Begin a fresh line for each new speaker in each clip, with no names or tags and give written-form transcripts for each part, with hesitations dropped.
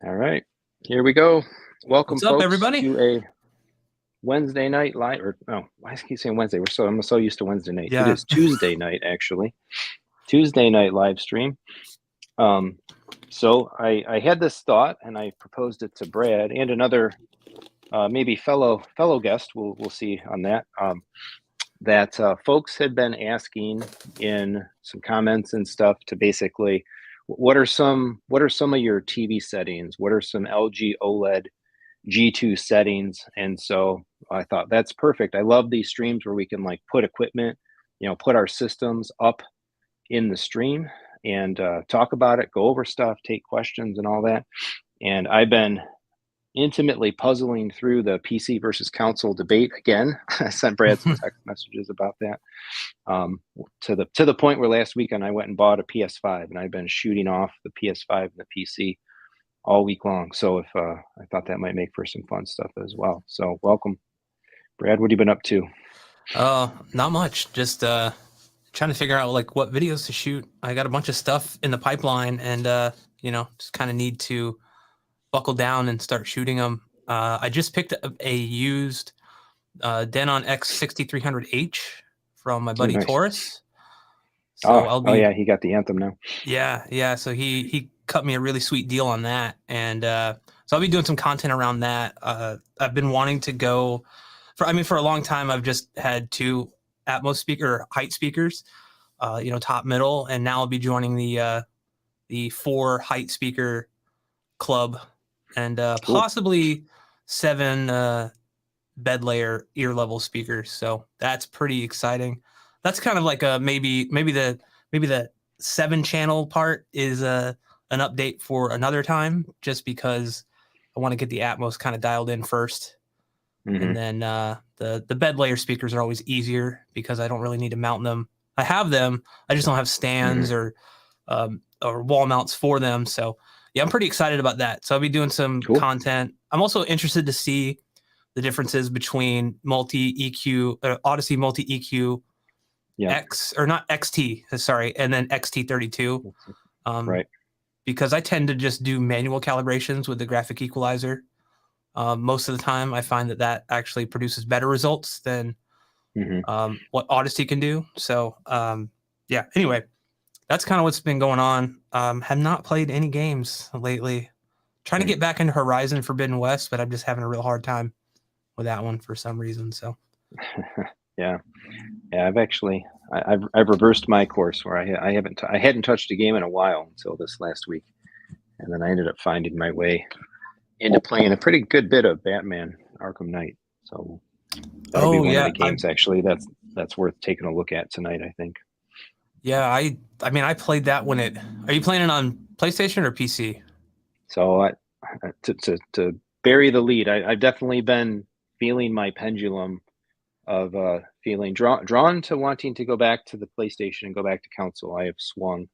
All right, here we go. Welcome,
What's up,
folks,
everybody?
to a Wednesday night live. Or no, I keep saying Wednesday. I'm so used to Wednesday night. It
Yeah.
is Tuesday night, actually. Tuesday night live stream. So I had this thought, and I proposed it to Brad and another maybe fellow guest. We'll see on that. That folks had been asking in some comments and stuff to basically, what are some of your TV settings? What are some LG OLED G2 settings? And so I thought that's perfect. I love these streams where we can like put equipment, put our systems up in the stream and talk about it, go over stuff, take questions and all that. And I've been intimately puzzling through the PC versus console debate again. I sent Brad some text messages about that, to the point where last weekend I went and bought a PS5, and I've been shooting off the PS5 and the PC all week long. So if I thought that might make for some fun stuff as well. So welcome, Brad. What have you been up to?
Not much. Just trying to figure out like what videos to shoot. I got a bunch of stuff in the pipeline, and just kind of need to buckle down and start shooting them. I just picked up a used Denon X6300H from my buddy
Nice.
Taurus. So
oh yeah, he got the Anthem now.
Yeah. So he cut me a really sweet deal on that, and so I'll be doing some content around that. I've been wanting to go for a long time. I've just had two Atmos height speakers, top, middle, and now I'll be joining the 4 height speaker club, and
Cool.
possibly 7 bed layer ear level speakers. So that's pretty exciting. That's kind of like a maybe the 7-channel part is an update for another time, just because I want to get the Atmos kind of dialed in first. And then the bed layer speakers are always easier because I don't really need to mount them. I have them, I just don't have stands or wall mounts for them. So yeah, I'm pretty excited about that. So I'll be doing some content. I'm also interested to see the differences between multi EQ, Odyssey multi EQ X, or not XT, sorry, and then XT32.
Right.
Because I tend to just do manual calibrations with the graphic equalizer. Most of the time I find that actually produces better results than what Odyssey can do. So yeah, anyway, that's kind of what's been going on. Have not played any games lately. Trying to get back into Horizon Forbidden West, but I'm just having a real hard time with that one for some reason. So
yeah, I've reversed my course where I hadn't touched a game in a while until this last week, and then I ended up finding my way into playing a pretty good bit of Batman Arkham Knight. So that'll be one of the games actually that's worth taking a look at tonight, I think.
Yeah, I played that when it. Are you playing it on PlayStation or PC?
So to bury the lead, I've definitely been feeling my pendulum of feeling drawn to wanting to go back to the PlayStation and go back to console. I have swung,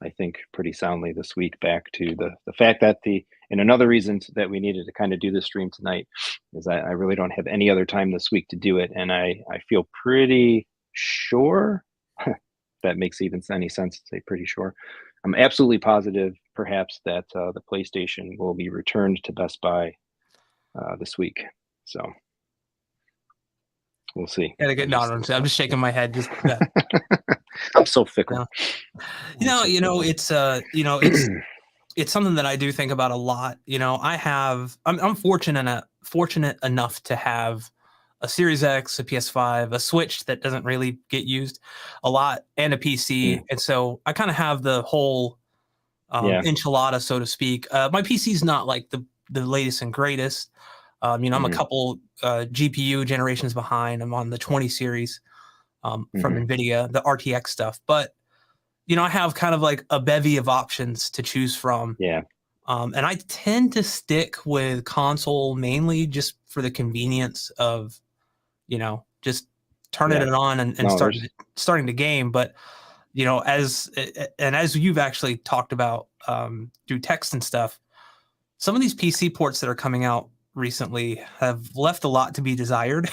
I think, pretty soundly this week back to the fact that and another reason that we needed to kind of do this stream tonight is I really don't have any other time this week to do it, and I feel pretty sure that makes even any sense to say pretty sure. I'm absolutely positive, perhaps, that the PlayStation will be returned to Best Buy this week. So we'll see.
I'm just shaking my head. Just
I'm so fickle.
It's something that I do think about a lot. I'm fortunate enough to have a Series X, a PS5, a Switch that doesn't really get used a lot, and a PC. And so I kind of have the whole enchilada, so to speak. My PC's not like the latest and greatest. I'm a couple GPU generations behind. I'm on the 20 series from NVIDIA, the RTX stuff. But, I have kind of like a bevy of options to choose from.
Yeah.
And I tend to stick with console mainly just for the convenience of, just turning it on and starting the game. But, as you've actually talked about through text and stuff, some of these PC ports that are coming out recently have left a lot to be desired,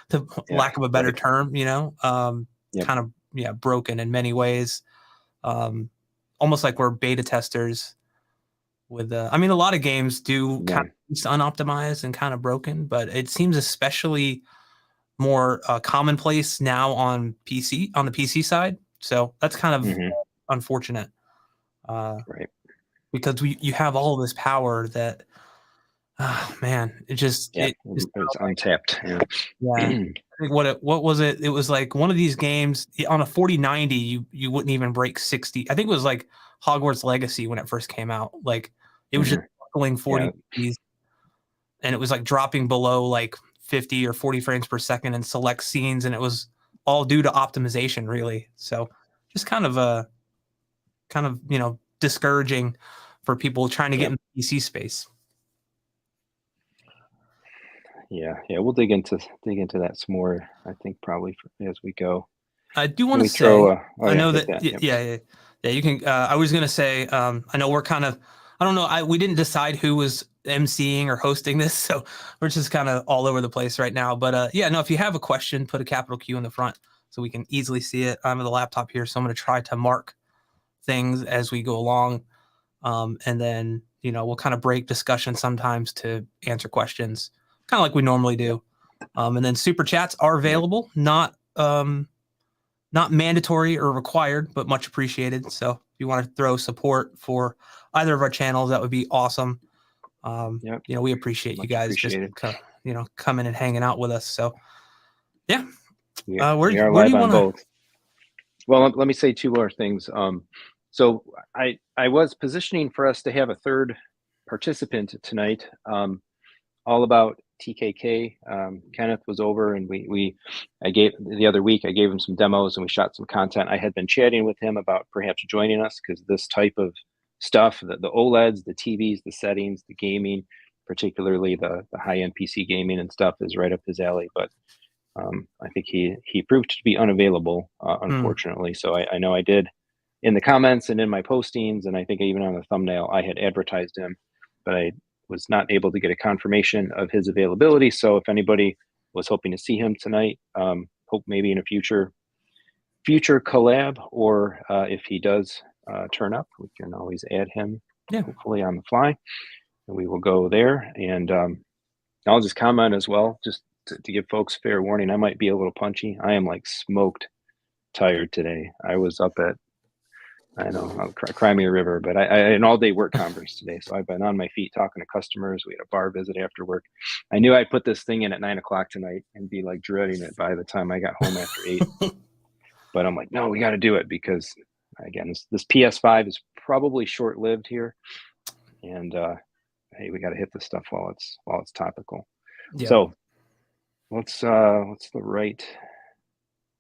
to lack of a better term, kind of, broken in many ways. Almost like we're beta testers with I mean, a lot of games do
Yeah.
kind of unoptimized and kind of broken, but it seems especially more commonplace now on the PC side. So that's kind of
Hmm.
unfortunate
Right.
because you have all this power that, man, it just
Yeah.
just
It's untapped. Yeah.
yeah. I think what was it? It was like one of these games on a 4090, you wouldn't even break 60. I think it was like Hogwarts Legacy when it first came out. Like it was just
Hmm.
buckling
Yeah.
40, and it was like dropping below like 50 or 40 frames per second in select scenes, and it was all due to optimization, really. So just kind of discouraging for people trying to get
Yep.
in the PC space.
Yeah. Yeah. We'll dig into that some more. I think probably as we go.
I do
Can
want to
we throw?
say,
Oh
I
yeah,
know
hit
that,
that. Yep.
yeah, you can. I was gonna say, I know we're kind of, I don't know, we didn't decide who was emceeing or hosting this, so we're just kind of all over the place right now. But yeah, no, if you have a question, put a capital Q in the front so we can easily see it. I'm on the laptop here, so I'm gonna try to mark things as we go along, and then we'll kind of break discussion sometimes to answer questions, kind of like we normally do. And then super chats are
Yep.
available, not mandatory or required, but much appreciated. So if you want to throw support for either of our channels, that would be awesome.
Yep.
We appreciate you
Much
guys just
appreciated.
coming and hanging out with us. So yeah,
We are
where do
live
you
on
want to?
both. Well, let me say two more things. So I was positioning for us to have a third participant tonight, all about TKK. Kenneth was over, and I gave the other week. I gave him some demos, and we shot some content. I had been chatting with him about perhaps joining us because this type of stuff, the OLEDs, the TVs, the settings, the gaming, particularly the high end PC gaming and stuff, is right up his alley. But I think he proved to be unavailable,
Hmm.
unfortunately. So I know I did in the comments and in my postings, and I think even on the thumbnail, I had advertised him, but I was not able to get a confirmation of his availability. So if anybody was hoping to see him tonight, hope maybe in a future collab, or if he does turn up, we can always add him,
Yeah.
hopefully on the fly, and we will go there. And I'll just comment as well, just to give folks fair warning. I might be a little punchy. I am like smoked tired today. I was up at, I know, cry me a river, but I had an all-day work conference today, so I've been on my feet talking to customers. We had a bar visit after work. I knew I'd put this thing in at 9 o'clock tonight and be like dreading it by the time I got home after 8. But I'm like, no, we got to do it because, again, this PS5 is probably short-lived here, and hey, we got to hit this stuff while it's topical.
Yeah.
So what's the right?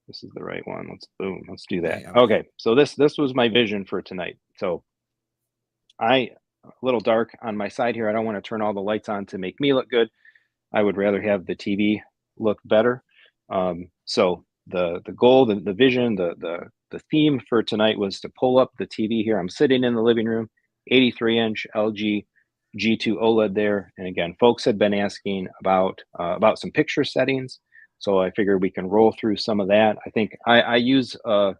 This is the right one. Let's do that.
Yeah.
Okay, so this was my vision for tonight. So a little dark on my side here. I don't want to turn all the lights on to make me look good. I would rather have the TV look better. So the goal, the vision, the theme for tonight was to pull up the TV here. I'm sitting in the living room, 83-inch LG G2 OLED there. And again, folks had been asking about some picture settings, so I figured we can roll through some of that. I think I use the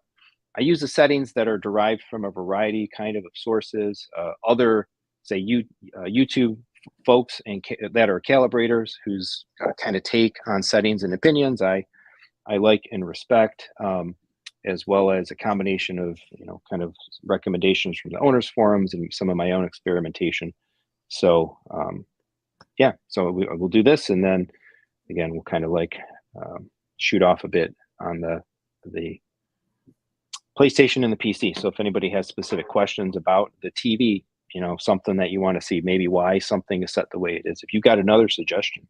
settings that are derived from a variety kind of sources, other say YouTube folks that are calibrators whose kind of take on settings and opinions I like and respect, as well as a combination of kind of recommendations from the owners forums and some of my own experimentation. So yeah, so we'll do this, and then again we'll kind of like shoot off a bit on the PlayStation and the PC. So if anybody has specific questions about the TV, something that you want to see, maybe why something is set the way it is. If you've got another suggestion,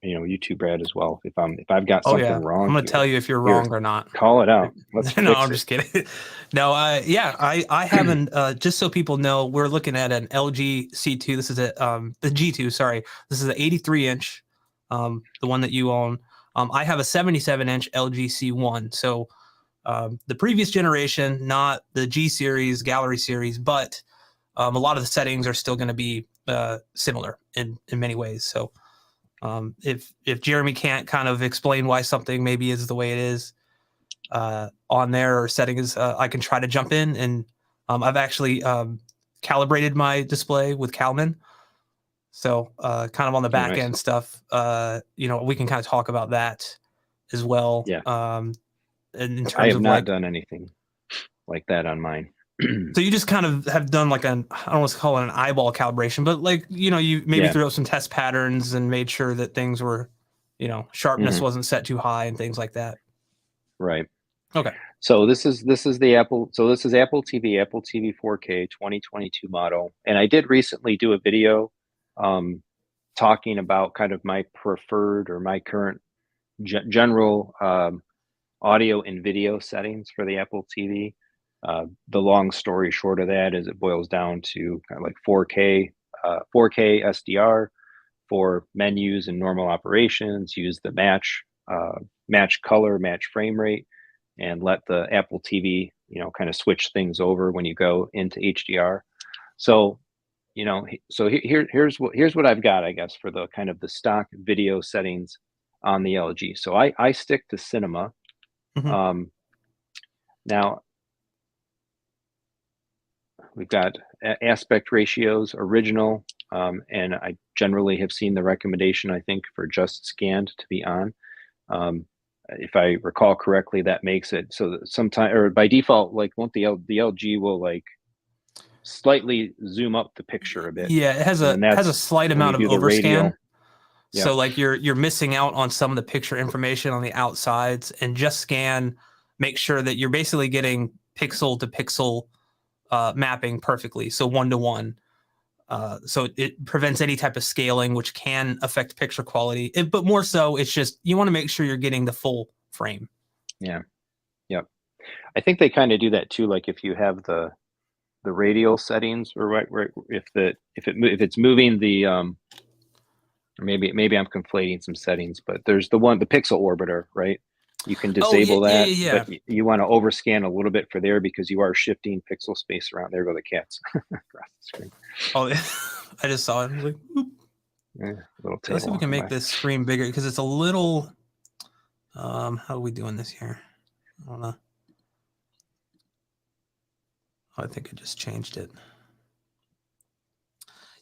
you too, Brad, as well. If I've got
Oh
something
yeah. I'm
wrong
gonna tell
here,
you if you're
here,
wrong or not.
call it out. Let's
No,
fix
I'm
it.
just kidding. No, yeah, I haven't. Just so people know, we're looking at an LG C2. This is the G2. Sorry, this is an 83-inch, the one that you own. I have a 77-inch LG C1. So the previous generation, not the G series, Gallery series, but a lot of the settings are still going to be similar in many ways. So if Jeremy can't kind of explain why something maybe is the way it is on there or settings, I can try to jump in. And I've actually calibrated my display with Calman. So kind of on the back
nice.
end stuff, we can kind of talk about that as well.
Yeah.
In terms
I have
of
not done anything like that on mine.
So you just kind of have done like I don't want to call it an eyeball calibration, but like, you maybe threw out some test patterns and made sure that things were, sharpness wasn't set too high and things like that.
Right.
Okay.
So this is the Apple. So this is Apple TV 4K 2022 model. And I did recently do a video talking about kind of my preferred or my current general audio and video settings for the Apple TV. The long story short of that is it boils down to kind of like 4K SDR for menus and normal operations. Use the match color, match frame rate, and let the Apple TV kind of switch things over when you go into HDR. So here's what I've got, I guess, for the kind of the stock video settings on the LG. So I stick to cinema. Now we've got aspect ratios, original, and I generally have seen the recommendation, I think, for just scanned to be on. If I recall correctly, that makes it so that sometime, or by default, like won't the LG will like slightly zoom up the picture a bit.
Yeah, it has a slight amount of overscan.
Yeah.
So like you're missing out on some of the picture information on the outsides, and just scan, make sure that you're basically getting pixel to pixel mapping perfectly. So 1-to-1. So it prevents any type of scaling, which can affect picture quality. But more so, it's just you want to make sure you're getting the full frame.
Yeah. Yep. I think they kind of do that too. Like if you have the radial settings, or right, if it's moving the or maybe I'm conflating some settings, but there's the pixel orbiter, right? You can disable that, but you want to overscan a little bit for there because you are shifting pixel space around. There go the cats across the screen.
Oh, yeah. I just saw it. I was like,
little
let's see if we can make this screen bigger because it's a little. How are we doing this here? I don't know. Oh, I think I just changed it.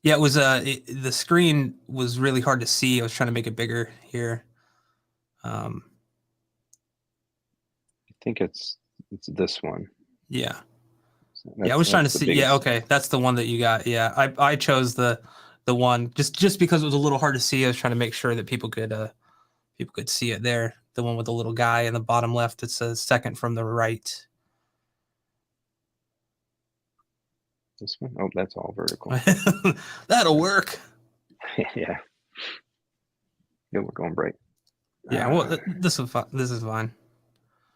Yeah, it was the screen was really hard to see. I was trying to make it bigger here. I
think it's this one.
Yeah. Yeah, I was trying to see. Yeah, okay, that's the one that you got. Yeah, I chose the one just because it was a little hard to see. I was trying to make sure that people could see it there. The one with the little guy in the bottom left. It says second from the right.
This one? Oh, that's all vertical.
That'll work.
Yeah. Yeah, we're going bright.
Yeah, well, this is fine. This is fine.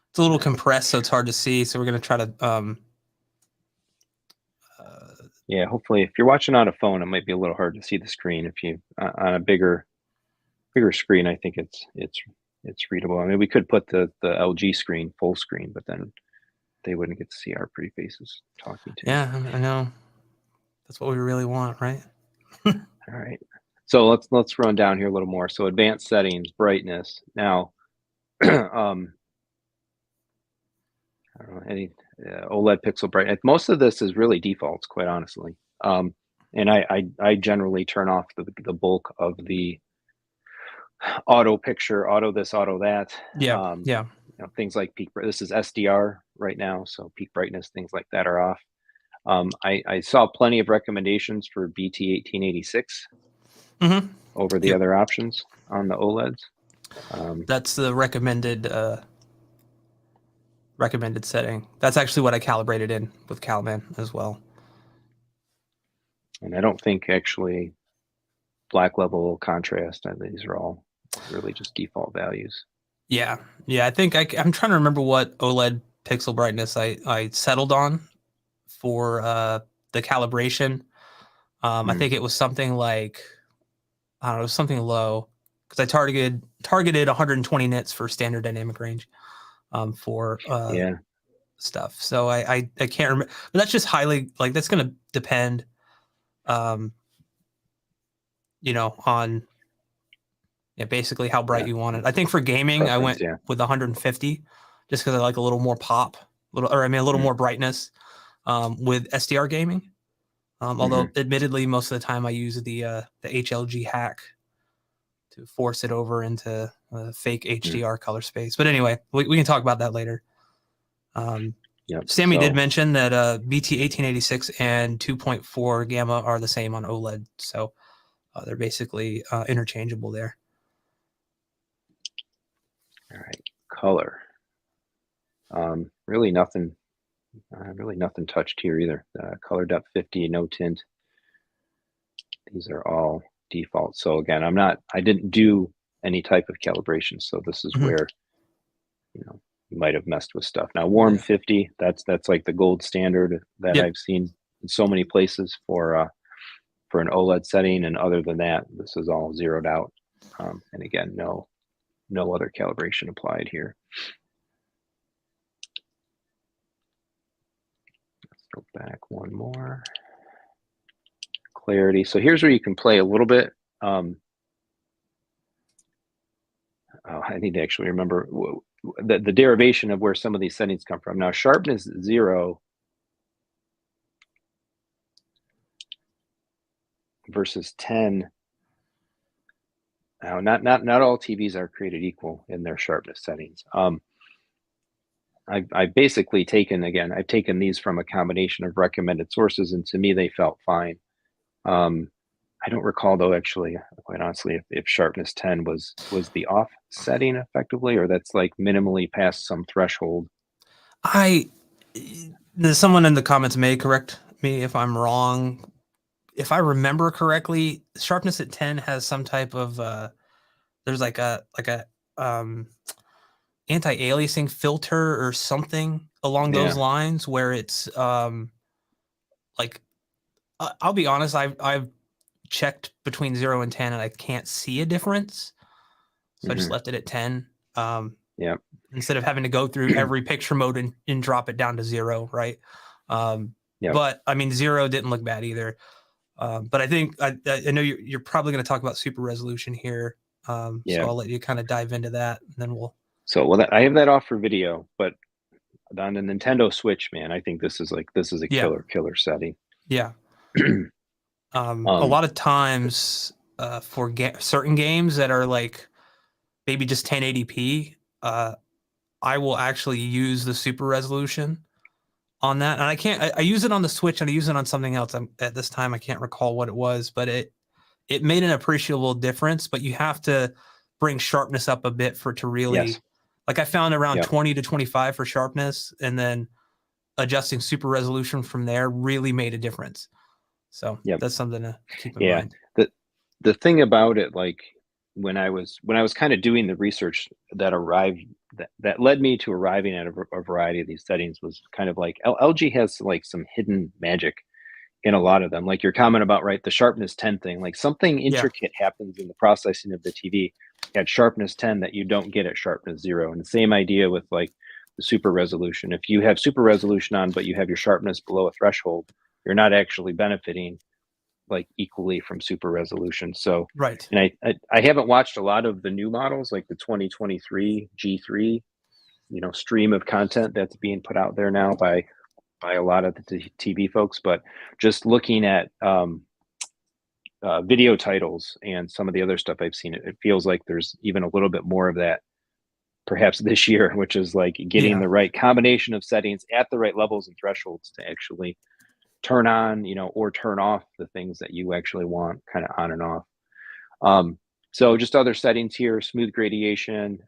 It's a little compressed, so it's hard to see. So we're gonna try to.
Yeah, hopefully, if you're watching on a phone, it might be a little hard to see the screen. If you on a bigger screen, I think it's readable. I mean, we could put the LG screen full screen, but then they wouldn't get to see our pretty faces talking to.
Yeah, I know. That's what we really want, right?
All right. So let's run down here a little more. So advanced settings, brightness. Now, I don't know, any OLED pixel brightness. Most of this is really defaults, quite honestly. And I generally turn off the bulk of the auto picture, auto this, auto that.
Yeah, yeah.
Things like peak. This is SDR right now, so peak brightness, things like that are off. I saw plenty of recommendations for BT 1886 over the other options on the OLEDs.
That's the recommended setting. That's actually what I calibrated in with Calman as well.
And I don't think actually black level contrast. These are all really just default values.
Yeah, I think I'm trying to remember what OLED pixel brightness I settled on for the calibration. I think it was something like, I don't know, it was something low because I targeted 120 nits for standard dynamic range for stuff. So I can't remember, but that's just highly, like, that's going to depend, on basically how bright you want it. I think for gaming, I went with 150 just because I like a little more pop, a little more brightness with SDR gaming. Although admittedly, most of the time I use the HLG hack to force it over into fake HDR color space. But anyway, we can talk about that later. Sammy did mention that BT1886 and 2.4 gamma are the same on OLED, so they're basically interchangeable there.
All right, color. Really nothing touched here either. Color depth 50, no tint. These are all default. So again, I didn't do any type of calibration. So this is where, you might have messed with stuff. Now warm 50, that's like the gold standard that I've seen in so many places for an OLED setting. And other than that, this is all zeroed out. And again, no other calibration applied here. Let's go back one more. Clarity. So here's where you can play a little bit. I need to actually remember the derivation of where some of these settings come from. Now sharpness 0 versus 10. Now not all TVs are created equal in their sharpness settings. I've basically taken these from a combination of recommended sources, and to me they felt fine. I don't recall though, actually, quite honestly, if sharpness 10 was the off setting effectively, or that's like minimally past some threshold.
Someone in the comments may correct me if I'm wrong. If I remember correctly, sharpness at 10 has some type of there's like a anti-aliasing filter or something along those lines, where it's like, I'll be honest, I've checked between 0 and 10 and I can't see a difference, so I just left it at 10. Instead of having to go through every picture mode and drop it down to 0, right? But I mean, 0 didn't look bad either. But I think I know you're probably going to talk about super resolution here, so I'll let you kind of dive into that, and then we'll.
So I have that off for video, but on the Nintendo Switch, man, I think this is a killer setting.
Yeah. A lot of times for certain games that are like maybe just 1080p, I will actually use the super resolution on that. And I use it on the Switch and I use it on something else. At this time, I can't recall what it was, but it made an appreciable difference. But you have to bring sharpness up a bit for it to really, like I found around 20 to 25 for sharpness, and then adjusting super resolution from there really made a difference. So that's something to keep in mind.
The thing about it, like when I was kind of doing the research that led me to arriving at a variety of these settings, was kind of like LG has like some hidden magic in a lot of them. Like your comment about, right, the sharpness 10 thing, like something intricate happens in the processing of the TV at sharpness 10 that you don't get at sharpness 0. And the same idea with like the super resolution. If you have super resolution on, but you have your sharpness below a threshold, you're not actually benefiting like equally from super resolution. So, and I haven't watched a lot of the new models, like the 2023 G3, stream of content that's being put out there now by a lot of the TV folks, but just looking at video titles and some of the other stuff I've seen, it feels like there's even a little bit more of that perhaps this year, which is like getting the right combination of settings at the right levels and thresholds to actually turn on, or turn off the things that you actually want kind of on and off. So just other settings here, smooth gradation,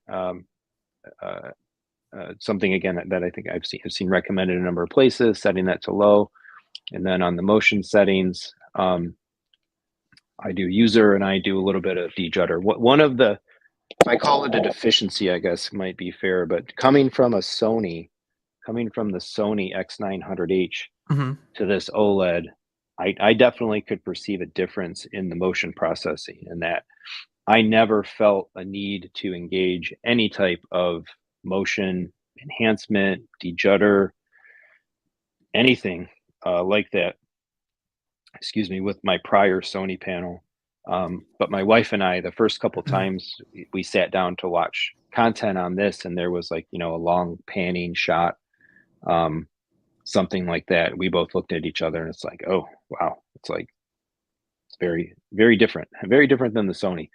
something again that I think I've seen recommended in a number of places, setting that to low. And then on the motion settings, I do user and I do a little bit of dejutter. One of the, I call it a deficiency, I guess might be fair, but coming from the Sony X900H to this OLED, I definitely could perceive a difference in the motion processing, in that I never felt a need to engage any type of motion enhancement, dejutter, anything like that, with my prior Sony panel. But my wife and I, the first couple times we sat down to watch content on this, and there was like, a long panning shot, something like that, we both looked at each other and it's like, oh wow, it's like, it's very, very different than the Sony.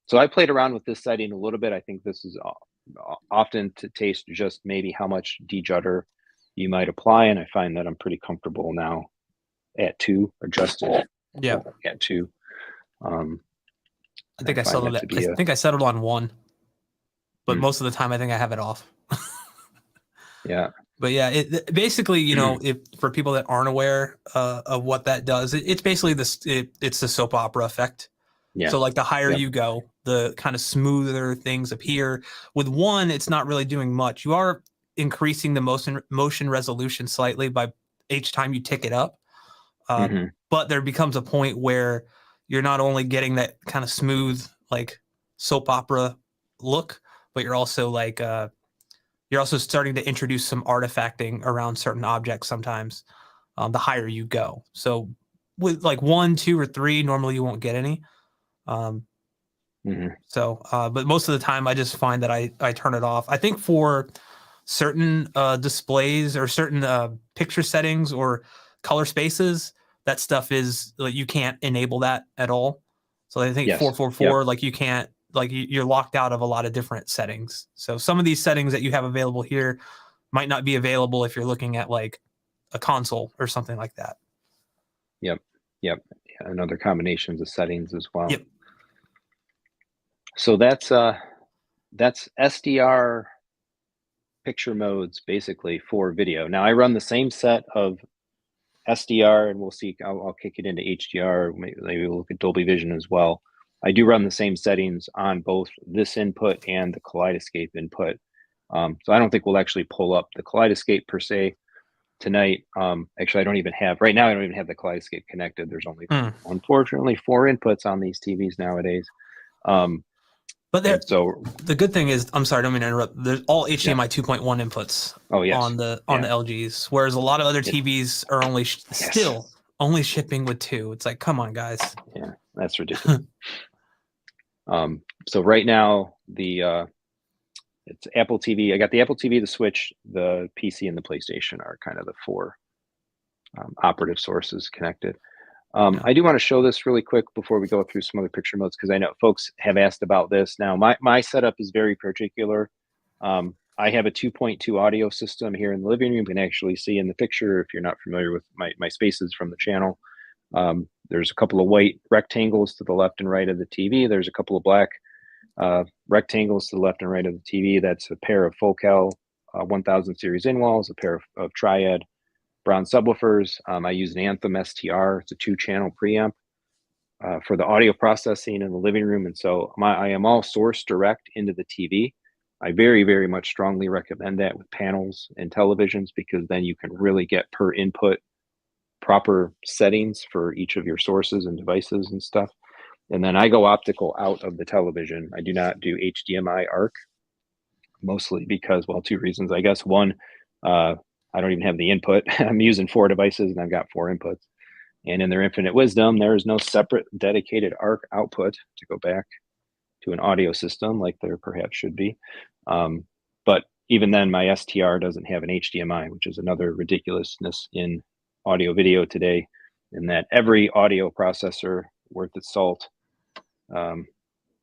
So I played around with this setting a little bit. I think this is often to taste just maybe how much de-judder you might apply, and I find that I'm pretty comfortable now at 2, adjusted
Yeah.
at 2.
I think I
find
settled
that to
it.
be
I think I settled on 1, but
Hmm.
most of the time I think I have it off.
Yeah.
But yeah, it basically, you know, if for people that aren't aware of what that does, it's basically this. It's the soap opera effect.
Yeah.
So like the higher
Yep.
you go, the kind of smoother things appear. With 1, it's not really doing much. You are increasing the motion resolution slightly by each time you tick it up. But there becomes a point where you're not only getting that kind of smooth, like soap opera look, but you're also like you're also starting to introduce some artifacting around certain objects sometimes. The higher you go, so with like 1, 2, or 3, normally you won't get any. So, but most of the time, I just find that I turn it off. I think for certain displays or certain picture settings or color spaces, that stuff is like you can't enable that at all. So I think
Yes.
444, like you can't, like you're locked out of a lot of different settings. So some of these settings that you have available here might not be available if you're looking at like a console or something like that.
Yep. Yeah, and other combinations of settings as well.
Yep.
So that's SDR picture modes basically for video. Now I run the same set of SDR, and we'll see. I'll kick it into HDR. Maybe we'll look at Dolby Vision as well. I do run the same settings on both this input and the Kaleidoscape input. So I don't think we'll actually pull up the Kaleidoscape per se tonight. Actually, I don't even have the Kaleidoscape connected. There's only, unfortunately, 4 inputs on these TVs nowadays.
But
so
the good thing is, I'm sorry, I don't mean to interrupt. There's all HDMI 2.1 inputs on the LGs, whereas a lot of other TVs are only still only shipping with 2. It's like, come on, guys.
Yeah, that's ridiculous. So right now it's Apple TV. I got the Apple TV, the Switch, the PC, and the PlayStation are kind of the 4 operative sources connected. I do want to show this really quick before we go through some other picture modes, because I know folks have asked about this. Now, my setup is very particular. I have a 2.2 audio system here in the living room. You can actually see in the picture, if you're not familiar with my spaces from the channel. There's a couple of white rectangles to the left and right of the TV. There's a couple of black rectangles to the left and right of the TV. That's a pair of Focal 1000 series in walls, a pair of Triad Brown subwoofers. I use an Anthem STR. It's a 2-channel preamp for the audio processing in the living room. And so I am all source direct into the TV. I very, very much strongly recommend that with panels and televisions, because then you can really get per input proper settings for each of your sources and devices and stuff. And then I go optical out of the television. I do not do HDMI ARC, mostly because, well, 2 reasons, I guess. One, I don't even have the input. I'm using 4 devices and I've got 4 inputs. And in their infinite wisdom, there is no separate dedicated ARC output to go back to an audio system like there perhaps should be. But even then, my STR doesn't have an HDMI, which is another ridiculousness in audio video today, in that every audio processor worth its salt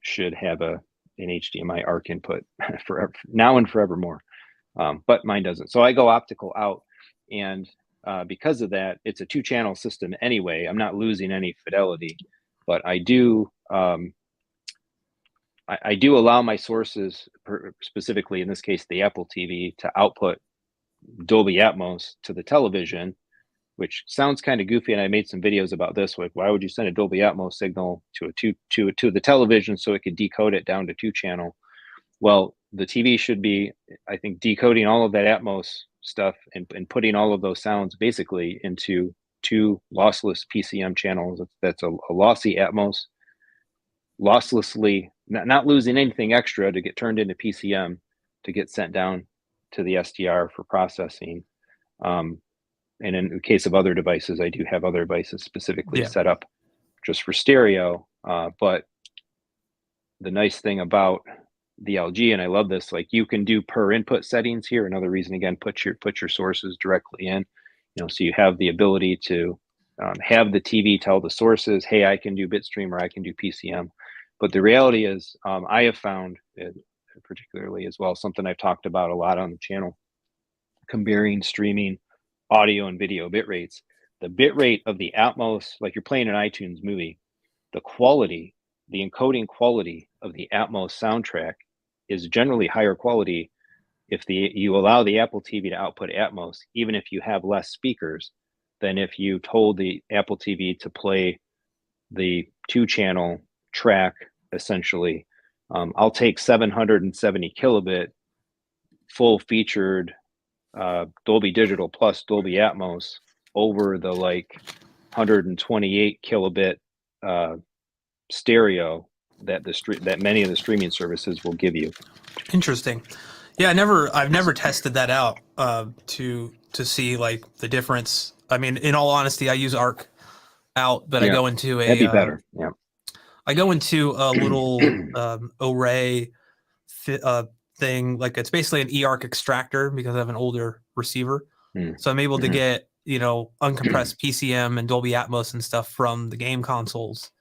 should have an HDMI ARC input forever, now and forevermore. But mine doesn't. So I go optical out, and because of that, it's a 2-channel system anyway. I'm not losing any fidelity, but I do I do allow my sources, specifically in this case the Apple TV, to output Dolby Atmos to the television, which sounds kind of goofy. And I made some videos about this. Like, why would you send a Dolby Atmos signal to the television so it could decode it down to 2-channel? Well, the TV should be, I think, decoding all of that Atmos stuff and putting all of those sounds basically into 2 lossless PCM channels. That's a lossy Atmos, losslessly, not losing anything extra to get turned into PCM to get sent down to the SDR for processing. And in the case of other devices, I do have other devices specifically set up just for stereo. But the nice thing about the LG, and I love this, like, you can do per input settings here. Another reason, again, put your sources directly in, so you have the ability to have the TV tell the sources, hey, I can do bitstream or I can do PCM. But the reality is, I have found, particularly as well, something I've talked about a lot on the channel, comparing streaming audio and video bit rates. The bit rate of the Atmos, like you're playing an iTunes movie, the quality, the encoding quality of the Atmos soundtrack is generally higher quality if you allow the Apple TV to output Atmos, even if you have less speakers, than if you told the Apple TV to play the 2-channel track, essentially. I'll take 770 kilobit full featured Dolby Digital plus Dolby Atmos over the like 128 kilobit stereo that many of the streaming services will give you.
Interesting. Yeah, I've never tested that out to see like the difference. I mean, in all honesty, I use Arc out, but I go into
that'd be better. Yeah,
I go into a little array thing. Like it's basically an eARC extractor because I have an older receiver, so I'm able to get uncompressed PCM and Dolby Atmos and stuff from the game consoles.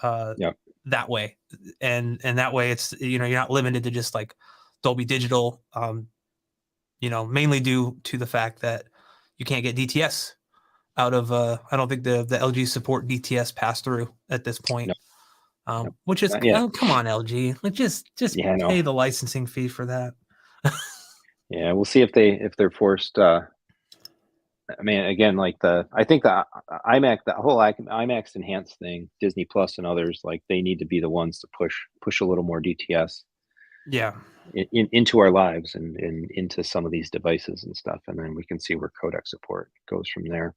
That way, and that way it's you're not limited to just like Dolby Digital, mainly due to the fact that you can't get DTS out of I don't think the LG support DTS pass through at this point. Which is come on, LG, like just pay the licensing fee for that.
Yeah, we'll see if they're forced. I mean, again, like I think the IMAX, the whole IMAX enhanced thing, Disney Plus and others, like they need to be the ones to push a little more DTS.
Yeah.
Into our lives and into some of these devices and stuff, and then we can see where codec support goes from there.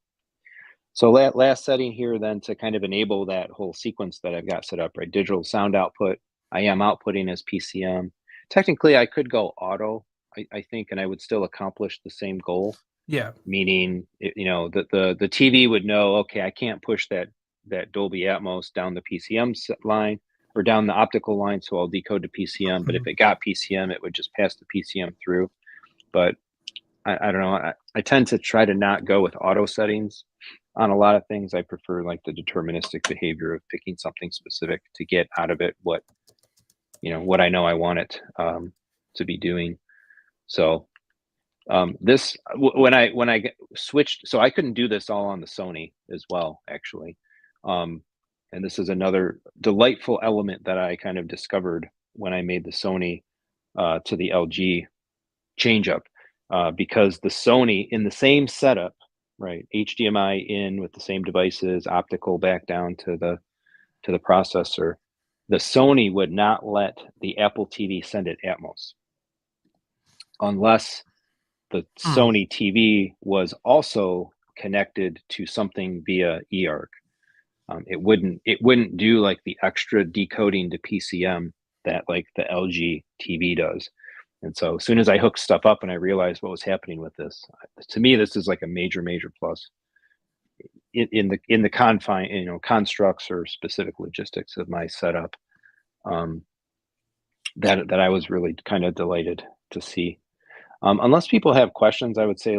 So last setting here then to kind of enable that whole sequence that I've got set up, right? Digital sound output, I am outputting as PCM. Technically, I could go auto, I think, and I would still accomplish the same goal.
Yeah.
Meaning, the TV would know, okay, I can't push that Dolby Atmos down the PCM line or down the optical line, so I'll decode to PCM. But if it got PCM, it would just pass the PCM through. But I don't know. I tend to try to not go with auto settings on a lot of things. I prefer like the deterministic behavior of picking something specific to get out of it what I know I want it to be doing. So this when I switched, so I couldn't do this all on the Sony as well, actually. And this is another delightful element that I kind of discovered when I made the Sony to the LG change up, because the Sony in the same setup, right? HDMI in with the same devices, optical back down to the processor. The Sony would not let the Apple TV send it Atmos unless the Sony TV was also connected to something via eARC. It wouldn't do like the extra decoding to PCM that like the LG TV does. And so as soon as I hooked stuff up and I realized what was happening with this, to me, this is like a major plus in the confine, constructs or specific logistics of my setup. That I was really kind of delighted to see. Unless people have questions, I would say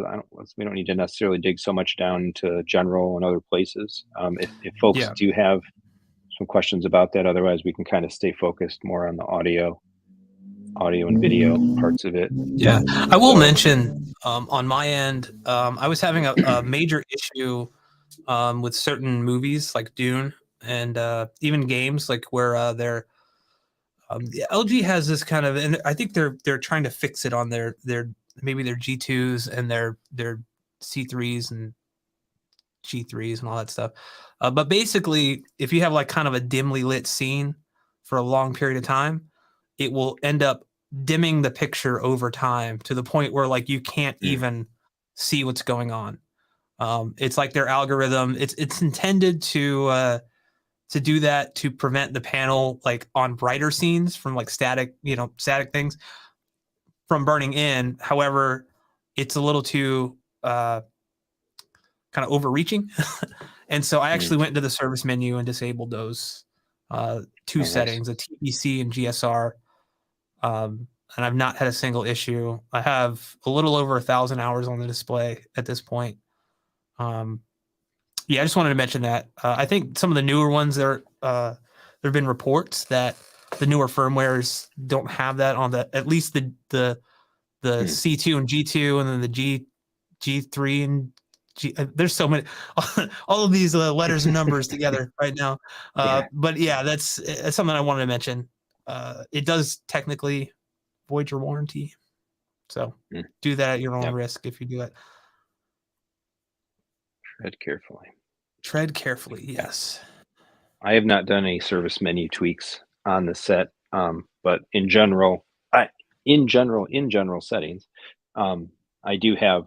we don't need to necessarily dig so much down into general and other places. If folks do have some questions about that, otherwise we can kind of stay focused more on the audio and video parts of it.
Yeah, I will mention on my end, I was having a major issue with certain movies like Dune and even games like where they're LG has this kind of, and I think they're trying to fix it on their maybe their G2s and their C3s and G3s and all that stuff. But basically, if you have like kind of a dimly lit scene for a long period of time, it will end up dimming the picture over time to the point where like you can't even see what's going on. It's like their algorithm. It's intended to do that to prevent the panel like on brighter scenes from like static things from burning in. However, it's a little too kind of overreaching. And so I actually went into the service menu and disabled those two settings, a TBC and GSR. And I've not had a single issue. I have a little over 1,000 hours on the display at this point. Yeah, I just wanted to mention that. I think some of the newer ones there have been reports that the newer firmwares don't have that on the at least the C2 and G2 and then the G3 and there's so many all of these letters and numbers together right now.
Yeah.
But yeah, that's something I wanted to mention. It does technically void your warranty. So
Mm.
do that at your own
Yep.
risk if you do it.
Tread carefully.
Tread carefully, yes.
I have not done any service menu tweaks on the set, but in general settings, I do have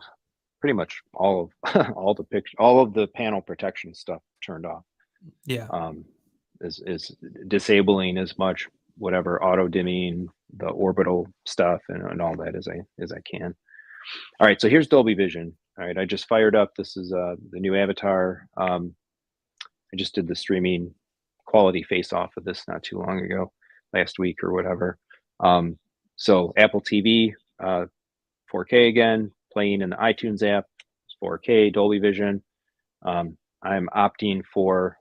pretty much all of all of the panel protection stuff turned off.
Yeah.
Is disabling as much whatever auto dimming, the orbital stuff, and all that as I can. All right, so here's Dolby Vision. All right, I just fired up. This is the new avatar. I just did the streaming quality face off of this not too long ago, last week or whatever. So Apple TV, 4K again, playing in the iTunes app, 4K, Dolby Vision. I'm opting for,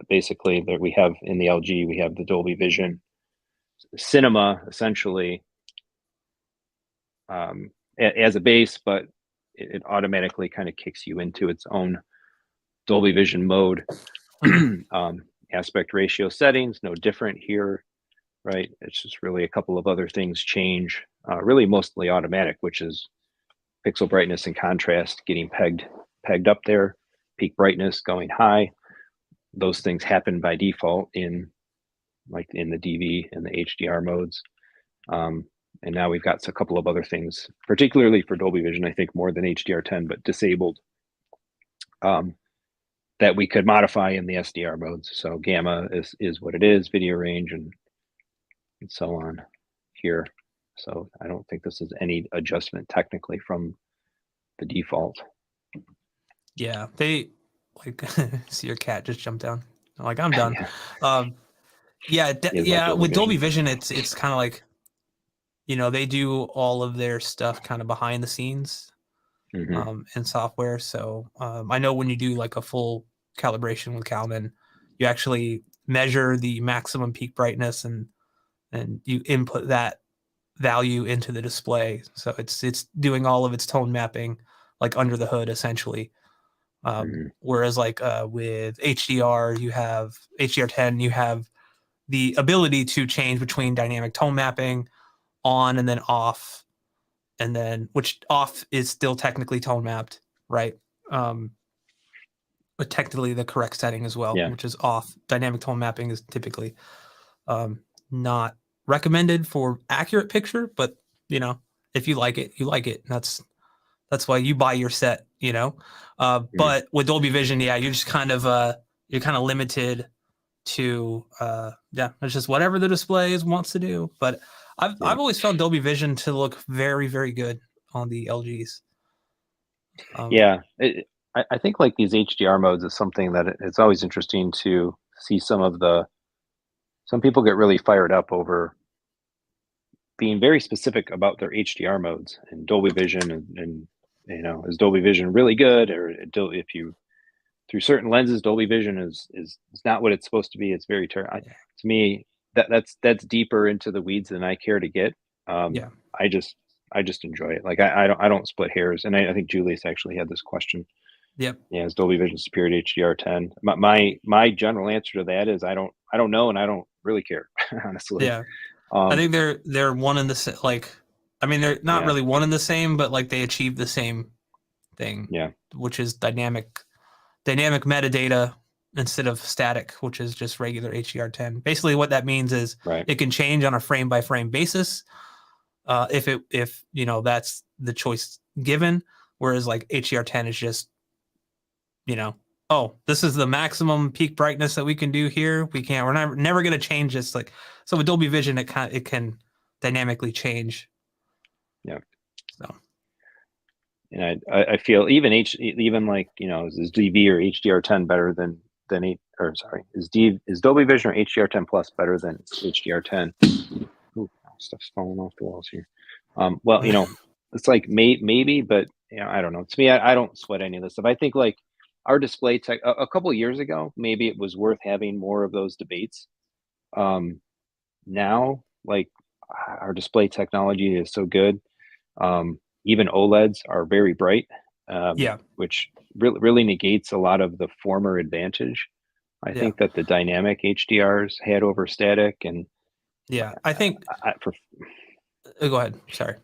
basically that we have in the LG, we have the Dolby Vision Cinema essentially as a base, but it automatically kind of kicks you into its own Dolby Vision mode. Aspect ratio settings, no different here, right? It's just really a couple of other things change, really mostly automatic, which is pixel brightness and contrast getting pegged up there, peak brightness going high. Those things happen by default in the DV and the HDR modes. And now we've got a couple of other things, particularly for Dolby Vision, I think more than HDR10, but disabled, that we could modify in the SDR modes. So gamma is what it is, video range, and so on here. So I don't think this is any adjustment technically from the default.
Yeah, they see your cat just jump down. I'm like, I'm done. Yeah, with Dolby Vision, it's kind of like, they do all of their stuff kind of behind the scenes in software. So I know when you do like a full calibration with Calvin, you actually measure the maximum peak brightness and you input that value into the display. So it's doing all of its tone mapping like under the hood essentially. Whereas like with HDR, you have HDR10, you have the ability to change between dynamic tone mapping on and then off, and then which off is still technically tone mapped, right? But technically the correct setting as well, which is off. Dynamic tone mapping is typically not recommended for accurate picture, but if you like it, you like it. That's why you buy your set, But with Dolby Vision, you're just kind of limited to it's just whatever the display wants to do. But I've always found Dolby Vision to look very, very good on the LGs.
I think like these HDR modes is something that it's always interesting to see some people get really fired up over being very specific about their HDR modes and Dolby Vision and is Dolby Vision really good, or if you through certain lenses Dolby Vision is not what it's supposed to be. It's very to me that's deeper into the weeds than I care to get. I just enjoy it. Like I don't split hairs, and I think Julius actually had this question.
Yep.
Yeah, is Dolby Vision superior to HDR10? My general answer to that is I don't know, and I don't really care, honestly.
Yeah. I think they're one in the same. Like, I mean, they're not really one in the same, but like they achieve the same thing.
Yeah.
Which is dynamic metadata instead of static, which is just regular HDR10. Basically, what that means is it can change on a frame by frame basis. If that's the choice given, whereas like HDR10 is just, this is the maximum peak brightness that we can do here. We're never going to change this. Like, so with Dolby Vision, it can dynamically change.
Yeah.
So.
And I feel even like, is DV or HDR10 better than is Dolby Vision or HDR10 Plus better than HDR10? Ooh, stuff's falling off the walls here. Well, it's like maybe, but I don't know. To me, I don't sweat any of this stuff. I think like our display tech a couple of years ago, maybe it was worth having more of those debates. Now, like, our display technology is so good. Even OLEDs are very bright,
Yeah.
which really negates a lot of the former advantage I
Yeah.
think that the dynamic HDRs had over static. And
Yeah. I think,
for
go ahead. Sorry.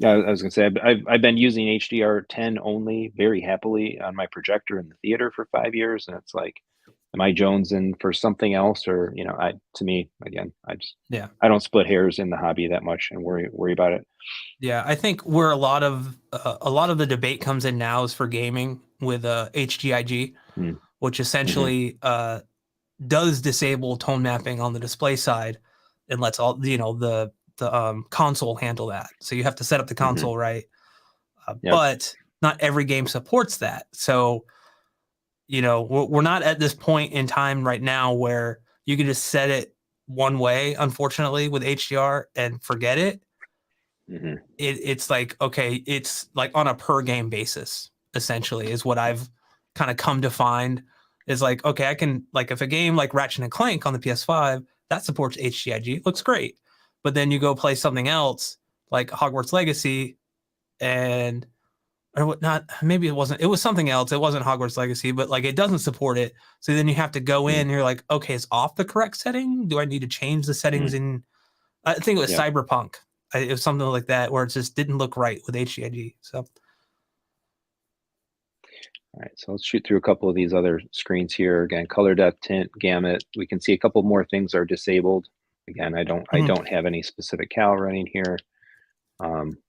I was gonna say I've been using HDR10 only very happily on my projector in the theater for 5 years, and it's like, am I jonesing for something else? Or, you know, to me, again,
Yeah.
I don't split hairs in the hobby that much and worry about it.
Yeah. I think where a lot of the debate comes in now is for gaming with HGIG,
Mm,
which
hmm
essentially does disable tone mapping on the display side and lets all the console handle that. So you have to set up the
hmm
console right,
Yep.
but not every game supports that. So we're not at this point in time right now where you can just set it one way. Unfortunately, with HDR and forget it.
hmm
It's like, okay, it's like on a per game basis. Essentially, is what I've kind of come to find. Is like, okay, I can, like, if a game like Ratchet and Clank on the PS5 that supports HGIG, looks great, but then you go play something else like Hogwarts Legacy, and or what, not, maybe it was something else, it wasn't Hogwarts Legacy, but like it doesn't support it. So then you have to go in
mm
and you're like, okay, it's off the correct setting. Do I need to change the settings
mm
in, I think it was
Yep.
Cyberpunk. It was something like that where it just didn't look right with HGIG. So
All right, so let's shoot through a couple of these other screens here. Again, color depth, tint, gamut. We can see a couple more things are disabled. Again, I don't have any specific cal running here.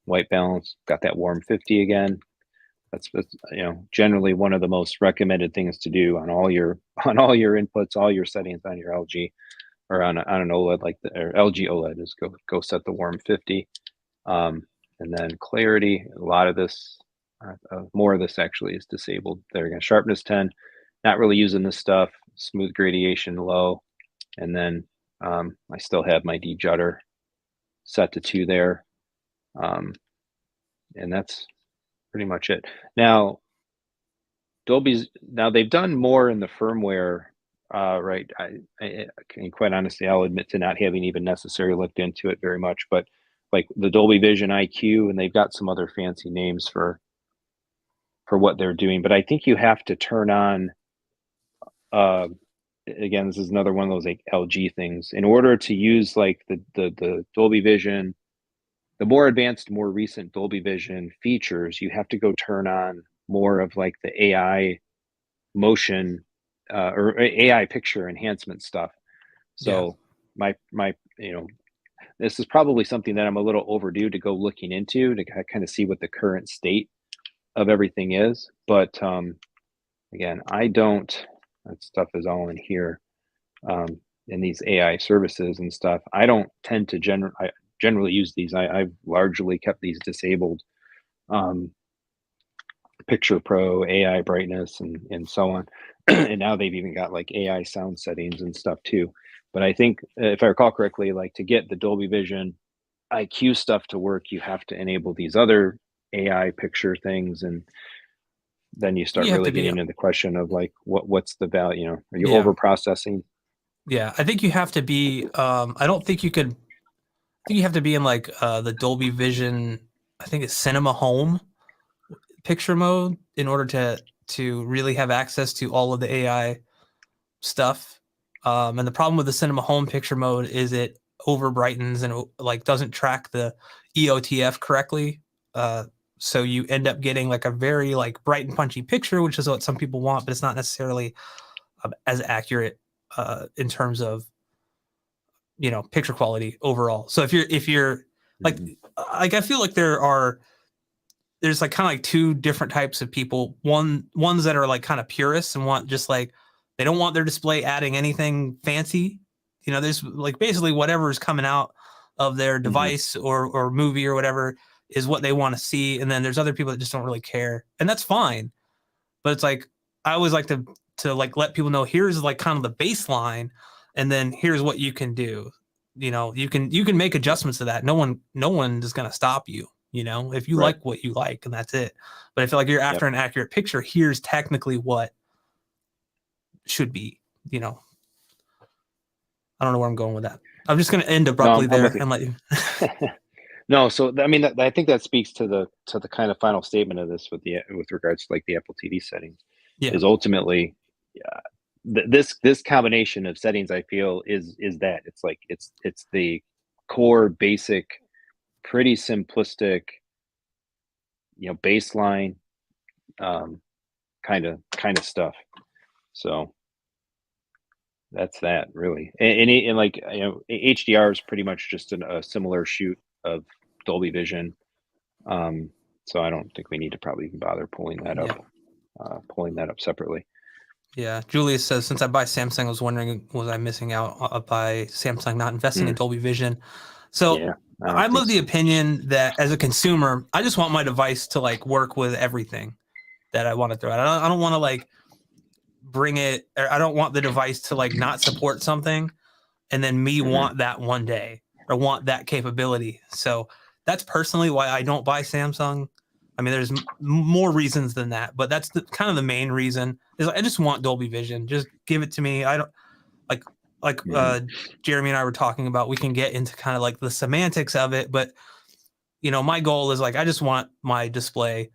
White balance, got that warm 50 again. That's generally one of the most recommended things to do on all your inputs, all your settings on your LG or on an OLED like or LG OLED is go set the warm 50. And then clarity, a lot of this, more of this actually is disabled. There again, sharpness 10, not really using this stuff. Smooth gradation low, and then I still have my de-judder set to 2 there, and that's pretty much it. Now they've done more in the firmware, right? And quite honestly, I'll admit to not having even necessarily looked into it very much, but like the Dolby Vision IQ, and they've got some other fancy names for what they're doing. But I think you have to turn on. Uh, Again, this is another one of those like LG things. In order to use like the Dolby Vision, the more advanced, more recent Dolby Vision features, you have to go turn on more of like the AI motion or AI picture enhancement stuff.
yeah,
So my this is probably something that I'm a little overdue to go looking into to kind of see what the current state of everything is. But again, I don't. That stuff is all in here in these AI services and stuff. I don't tend to generally use these. I've largely kept these disabled. Um, Picture Pro, AI brightness, and so on. And now they've even got like AI sound settings and stuff too. But I think if I recall correctly, like to get the Dolby Vision IQ stuff to work, you have to enable these other AI picture things, and then you start
you have
really
to be,
getting into the question of like what's the value? Are you
yeah,
over processing?
yeah. I think you have to be. I don't think you could. I think you have to be in like the Dolby Vision. I think it's Cinema Home picture mode in order to really have access to all of the AI stuff. And the problem with the Cinema Home picture mode is it over brightens and like doesn't track the EOTF correctly. So you end up getting like a very like bright and punchy picture, which is what some people want, but it's not necessarily as accurate in terms of picture quality overall. So if you're like
Mhm.
I feel like there's like kind of like two different types of people. Ones that are like kind of purists and want just like they don't want their display adding anything fancy. There's like basically whatever is coming out of their
Mhm.
device or movie or whatever is what they want to see. And then there's other people that just don't really care, and that's fine. But it's like I always like to like let people know here's like kind of the baseline, and then here's what you can do. You can make adjustments to that. No one is gonna stop you. If you
Right.
like what you like, and that's it. But I feel like you're
Yep.
after an accurate picture, here's technically what should be, you know. I don't know where I'm going with that. I'm just going to end
No,
abruptly
I'm
there
with you.
and let you.
No, so I mean, I think that speaks to the kind of final statement of this with regards to like the Apple TV settings,
Yeah.
is ultimately this combination of settings, I feel, is that it's like it's the core basic, pretty simplistic, you know, baseline kind of stuff. So that's that really, and like, you know, HDR is pretty much just a similar shoot of Dolby Vision. So I don't think we need to probably even bother pulling that up separately.
Yeah. Julius says, since I buy Samsung, I was wondering, was I missing out by Samsung not investing in Dolby Vision? So
Yeah,
I'm of the opinion that as a consumer, I just want my device to like work with everything that I want to throw out. I don't want to like bring it, or I don't want the device to like not support something and then me want that one day or want that capability. So that's personally why I don't buy Samsung. I mean, there's more reasons than that, but that's kind of the main reason. Is I just want Dolby Vision. Just give it to me. I don't like Jeremy and I were talking about. We can get into kind of like the semantics of it, but you know, my goal is like I just want my display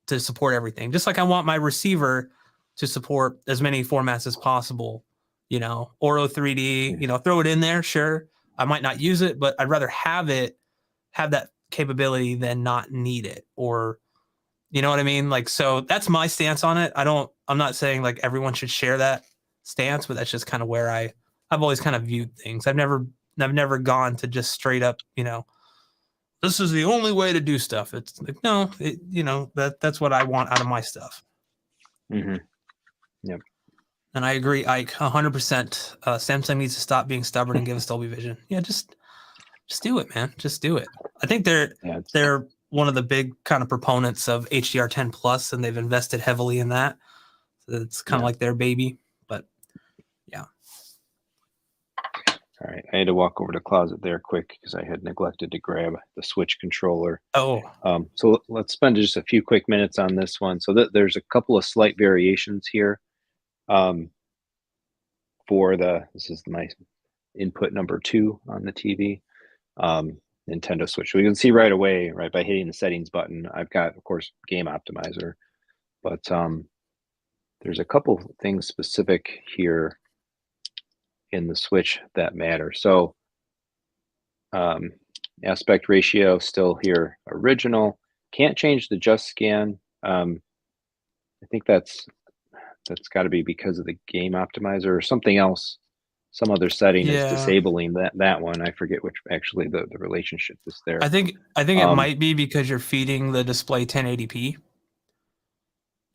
to support everything. Just like I want my receiver to support as many formats as possible. You know, Oro 3D. You know, throw it in there. Sure, I might not use it, but I'd rather have that capability than not need it, or you know what I mean? Like, so that's my stance on it. I'm not saying like everyone should share that stance, but that's just kind of where I've always kind of viewed things. I've never gone to just straight up, you know, this is the only way to do stuff. It's like, no, you know, that's what I want out of my stuff.
Yep.
And I agree, Ike, 100%. Samsung needs to stop being stubborn and give us Dolby Vision. Yeah, just do it, man. Just do it. I think they're one of the big kind of proponents of HDR10 Plus, and they've invested heavily in that. So it's kind of like their baby, but yeah.
All right, I had to walk over to the closet there quick because I had neglected to grab the Switch controller.
Oh,
so let's spend just a few quick minutes on this one. So there's a couple of slight variations here. This is my input number 2 on the TV, Nintendo Switch. We can see right away, right by hitting the settings button, I've got, of course, Game Optimizer, but there's a couple things specific here in the Switch that matter. So aspect ratio still here, original. Can't change the just scan. I think that's got to be because of the Game Optimizer or something else. Some other setting is disabling that one. I forget which actually the relationship is there.
I think it might be because you're feeding the display 1080p,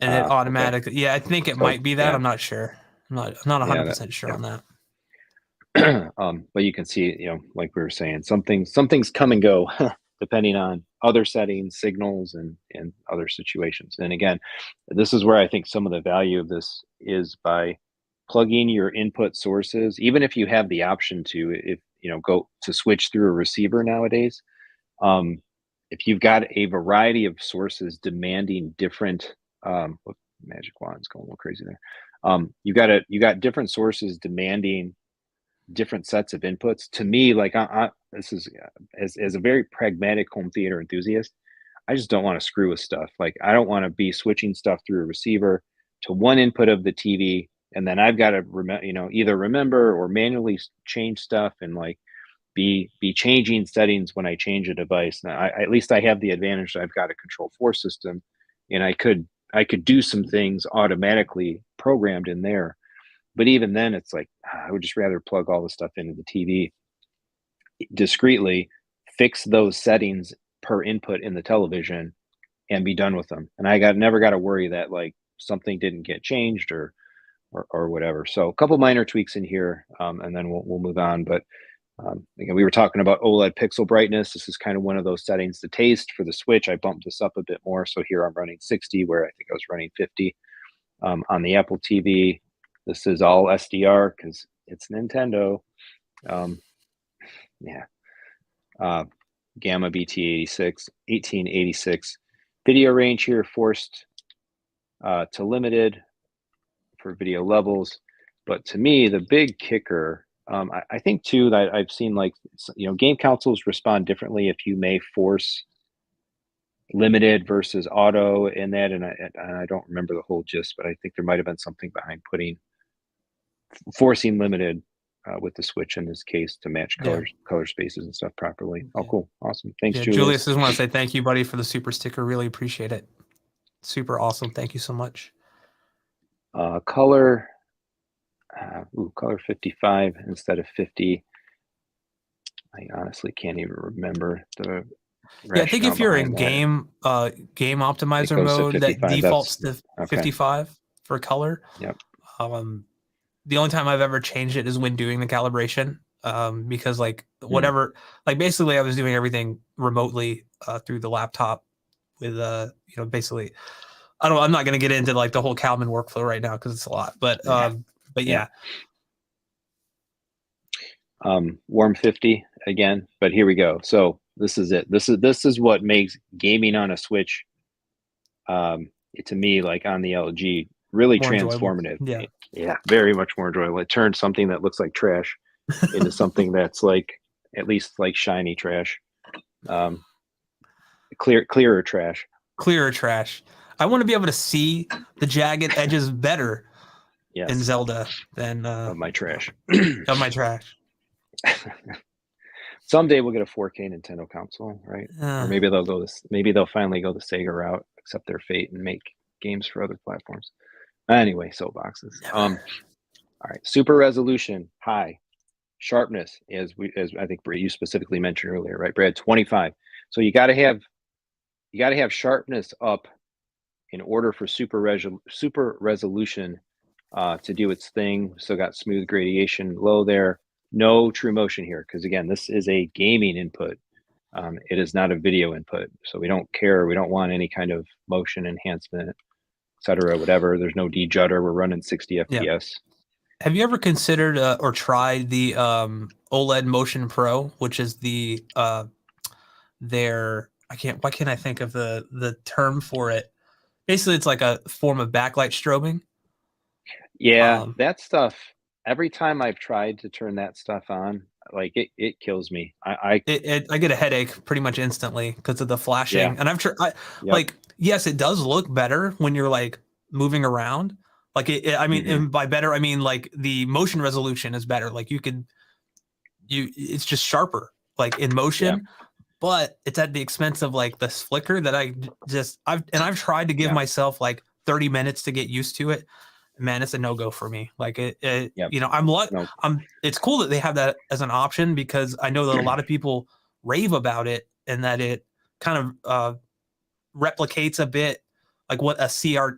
and it automatically. Okay. Yeah, I think it might be that. Yeah. I'm not sure. I'm not 100% sure on that.
But you can see, you know, like we were saying, some things come and go depending on other settings, signals, and other situations. And again, this is where I think some of the value of this is by plugging your input sources, even if you have the option to, if you know, go to switch through a receiver nowadays. If you've got a variety of sources demanding different, magic wand's going a little crazy there. You got different sources demanding different sets of inputs. To me, like this is as a very pragmatic home theater enthusiast, I just don't want to screw with stuff. Like I don't want to be switching stuff through a receiver to one input of the TV, and then I've got to either remember or manually change stuff and like be changing settings when I change a device. Now, at least I have the advantage that I've got a Control 4 system, and I could do some things automatically programmed in there. But even then, it's like I would just rather plug all the stuff into the TV discreetly, fix those settings per input in the television, and be done with them. And I never got to worry that like something didn't get changed or whatever. So a couple minor tweaks in here, and then we'll move on. But again, we were talking about OLED pixel brightness. This is kind of one of those settings to taste for the Switch. I bumped this up a bit more. So here I'm running 60, where I think I was running 50 on the Apple TV. This is all SDR because it's Nintendo. Gamma BT 1886. Video range here forced to limited for video levels. But to me, the big kicker, I think too, that I've seen, like, game consoles respond differently if you may force limited versus auto in that, and I don't remember the whole gist, but I think there might have been something behind forcing limited with the Switch in this case to match
Yeah.
color spaces and stuff properly. Oh,
Yeah.
cool, awesome, thanks,
Yeah,
Julius.
just want to say thank you, buddy, for the super sticker. Really appreciate it. Super awesome. Thank you so much.
Color, color 55 instead of 50. I honestly can't even remember the
Yeah, I think
rationale
if you're
behind
in
that.
game
It
optimizer
goes to
mode, that
55.
defaults
That's
to
okay.
55 for color.
Yep.
The only time I've ever changed it is when doing the calibration. Because like whatever, like basically I was doing everything remotely through the laptop with basically I'm not gonna get into like the whole Calvin workflow right now because it's a lot, but yeah.
Warm 50 again, but here we go. So this is it. This is what makes gaming on a Switch, to me, like on the LG, really
More enjoyable.
transformative. Yeah, very much more enjoyable. It turns something that looks like trash into something that's like at least like shiny trash, clearer trash.
Clearer trash. I want to be able to see the jagged edges better in Zelda than
of my trash.
Of my trash.
Someday we'll get a 4K Nintendo console, right? Or maybe they'll go this. Maybe they'll finally go the Sega route, accept their fate, and make games for other platforms. Anyway, soapboxes. All right, super resolution, high sharpness, as I think you specifically mentioned earlier, right, Brad? 25. So you got to have sharpness up in order for super resolution to do its thing. Still got smooth gradation low there. No true motion here, because again, this is a gaming input. It is not a video input, so we don't care. We don't want any kind of motion enhancement, etc. Whatever. There's no de-judder. We're running 60 FPS.
Have you ever considered or tried the OLED Motion Pro, which is the their why can't I think of the term for it? Basically, it's like a form of backlight strobing.
Yeah, that stuff. Every time I've tried to turn that stuff on, like it kills me. I
get a headache pretty much instantly because of the flashing. And I've tried, like, yes, it does look better when you're like moving around. Like I mean, and by better, I mean like the motion resolution is better. Like it's just sharper, like in motion. But it's at the expense of like this flicker that I've tried to give myself like 30 minutes to get used to it. Man, it's a no-go for me. Like it's cool that they have that as an option, because I know that a lot of people rave about it, and that it kind of replicates a bit like what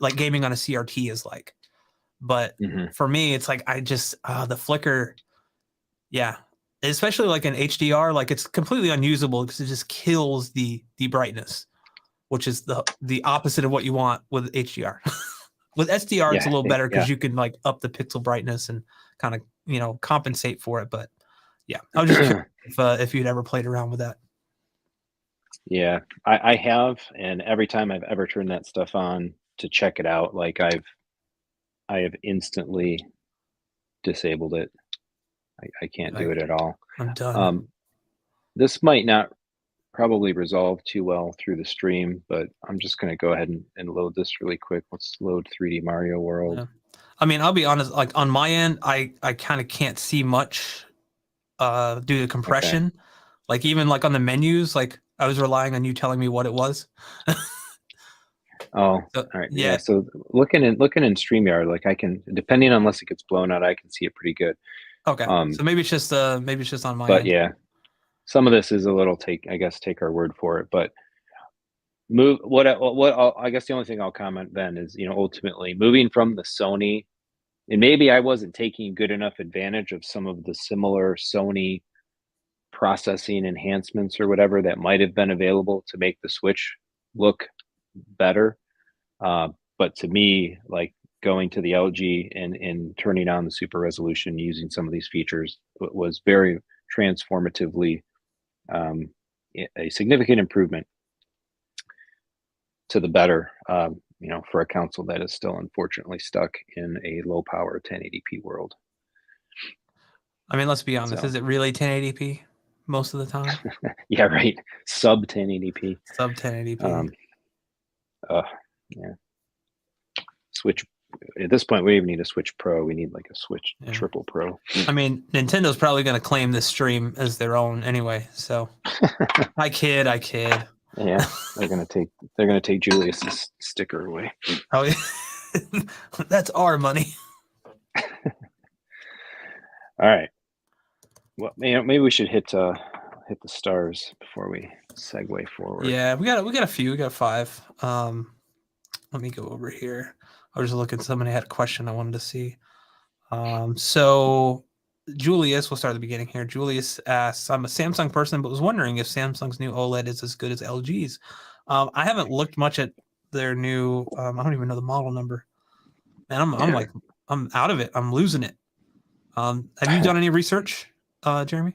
like gaming on a CRT is like. But for me, it's like the flicker, especially like in HDR, like it's completely unusable because it just kills the brightness, which is the opposite of what you want with HDR. With SDR, it's a little better because you can like up the pixel brightness and kind of compensate for it. But I was just curious if you'd ever played around with that.
Yeah, I have, and every time I've ever turned that stuff on to check it out, like I have instantly disabled it. I can't do it at all.
I'm done.
This might not probably resolve too well through the stream, but I'm just going to go ahead and load this really quick. Let's load 3D Mario World.
Yeah. I mean, I'll be honest, like on my end, I kind of can't see much due to compression. Okay. Like even like on the menus, like I was relying on you telling me what it was.
Oh, all right. Yeah. So looking in StreamYard, like I can, depending on unless it gets blown out, I can see it pretty good.
Okay. So maybe it's just on my
but
end.
Yeah, some of this is a little take our word for it. But I guess the only thing I'll comment then is, ultimately moving from the Sony, and maybe I wasn't taking good enough advantage of some of the similar Sony processing enhancements or whatever that might have been available to make the Switch look better. But to me, like going to the LG and turning on the super resolution using some of these features was very transformatively a significant improvement to the better. for a console that is still unfortunately stuck in a low power 1080p world.
I mean, let's be honest.
So.
Is it really 1080p most of the time?
Yeah, right. Sub 1080p.
Sub 1080p.
Yeah. Switch. At this point, we even need a Switch Pro. We need like a Switch Triple Pro.
I mean, Nintendo's probably going to claim this stream as their own anyway. So, I kid.
Yeah, they're gonna take Julius's sticker away.
Oh, yeah. That's our money.
All right. Well, maybe we should hit the stars before we segue forward.
Yeah, we got a few. We got 5. Let me go over here. I was just looking. Somebody had a question I wanted to see. So Julius, we'll start at the beginning here. Julius asks, I'm a Samsung person, but was wondering if Samsung's new OLED is as good as LG's. I haven't looked much at their new, I don't even know the model number. Man, I'm out of it. I'm losing it. Have you done any research, Jeremy?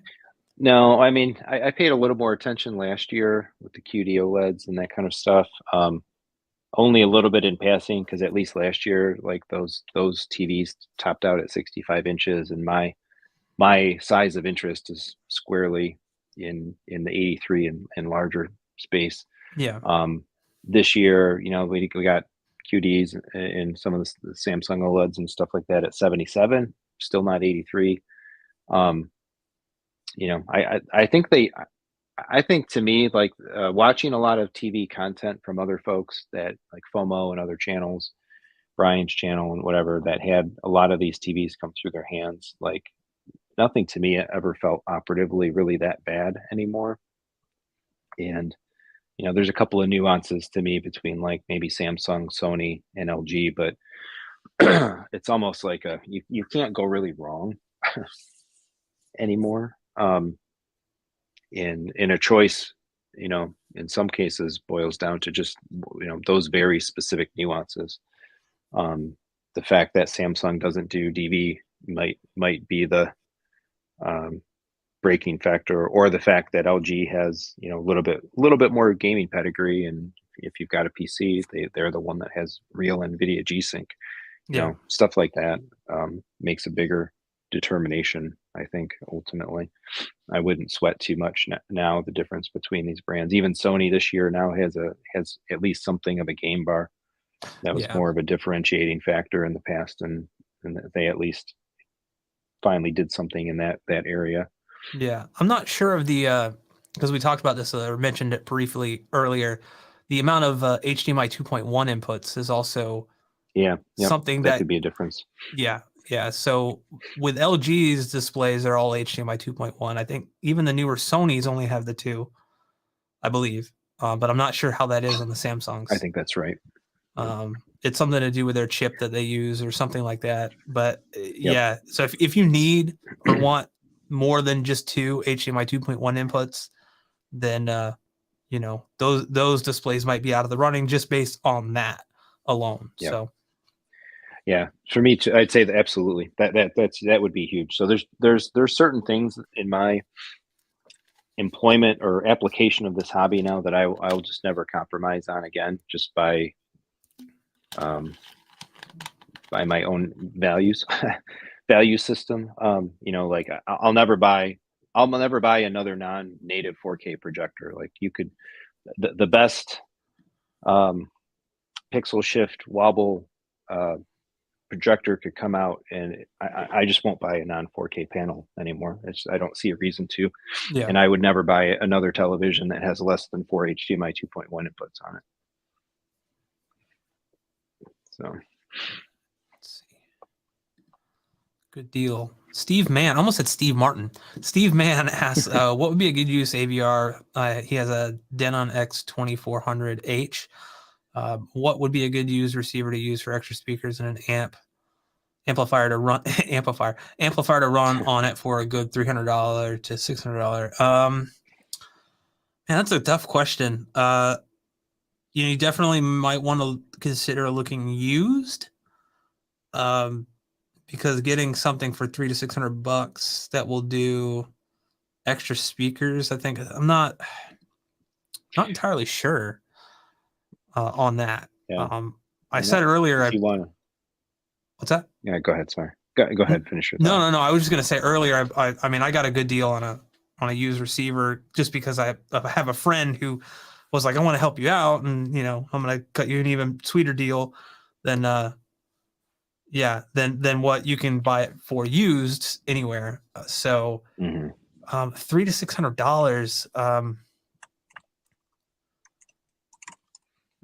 No, I mean, I paid a little more attention last year with the QD OLEDs and that kind of stuff. Only a little bit in passing, because at least last year, like those TVs topped out at 65 inches, and my size of interest is squarely in the 83 and larger space.
Yeah.
This year, we got QDs and some of the Samsung OLEDs and stuff like that at 77, still not 83. I think to me, like watching a lot of TV content from other folks that like FOMO and other channels, Brian's channel and whatever, that had a lot of these TVs come through their hands, like nothing to me ever felt operatively really that bad anymore. And, there's a couple of nuances to me between like maybe Samsung, Sony, and LG, but it's almost like you can't go really wrong anymore. In a choice, in some cases boils down to just, those very specific nuances. The fact that Samsung doesn't do DV might be the breaking factor, or the fact that LG has, a little bit more gaming pedigree, and if you've got a PC, they're the one that has real NVIDIA G-Sync. Stuff like that makes a bigger determination, I think. Ultimately, I wouldn't sweat too much now the difference between these brands. Even Sony this year now has at least something of a game bar. That was more of a differentiating factor in the past, and they at least finally did something in that area.
Yeah, I'm not sure of the because we talked about this or mentioned it briefly earlier. The amount of HDMI 2.1 inputs is also something that
could be a difference.
Yeah. So with LG's displays, they're all HDMI 2.1. I think even the newer Sonys only have the 2, I believe. But I'm not sure how that is on the Samsungs.
I think that's right.
It's something to do with their chip that they use or something like that. But yeah, so if you need or want more than just 2 HDMI 2.1 inputs, then those displays might be out of the running just based on that alone.
Yep.
So
yeah, for me too, I'd say that absolutely that would be huge. So there's certain things in my employment or application of this hobby now that I'll just never compromise on again, just by my own value system. Like I'll never buy another non-native 4K projector. Like you could, the best pixel shift wobble projector could come out, and I just won't buy a non-4K panel anymore. I don't see a reason to.
Yeah.
And I would never buy another television that has less than 4 HDMI 2.1 inputs on it. So
let's see. Good deal. Steve Mann, almost said Steve Martin. Steve Mann asks, what would be a good use AVR? He has a Denon X2400H. What would be a good use receiver to use for extra speakers and an amplifier to run on it for a good $300 to $600? Man, that's a tough question. You definitely might want to consider looking used, because getting something for $300 to $600 that will do extra speakers, I think I'm not entirely sure on that.
Yeah.
I said earlier,
if you want to.
what's that?
Yeah, go ahead. Sorry. Go ahead. Finish your thought.
No. I was just gonna say earlier. I mean, I got a good deal on a used receiver just because I have a friend who was like, I want to help you out, and you know, I'm gonna cut you an even sweeter deal than than what you can buy it for used anywhere. So
Mm-hmm.
$300 to $600.
I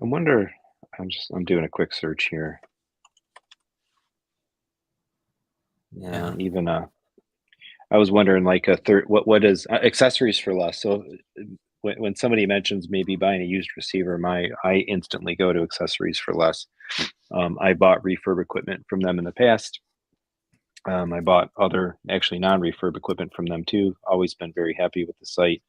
wonder. I'm doing a quick search here.
Yeah.
Even I was wondering like a third. What is accessories for less? So when somebody mentions maybe buying a used receiver, I instantly go to accessories for less. I bought refurb equipment from them in the past. I bought other actually non-refurb equipment from them too. Always been very happy with the site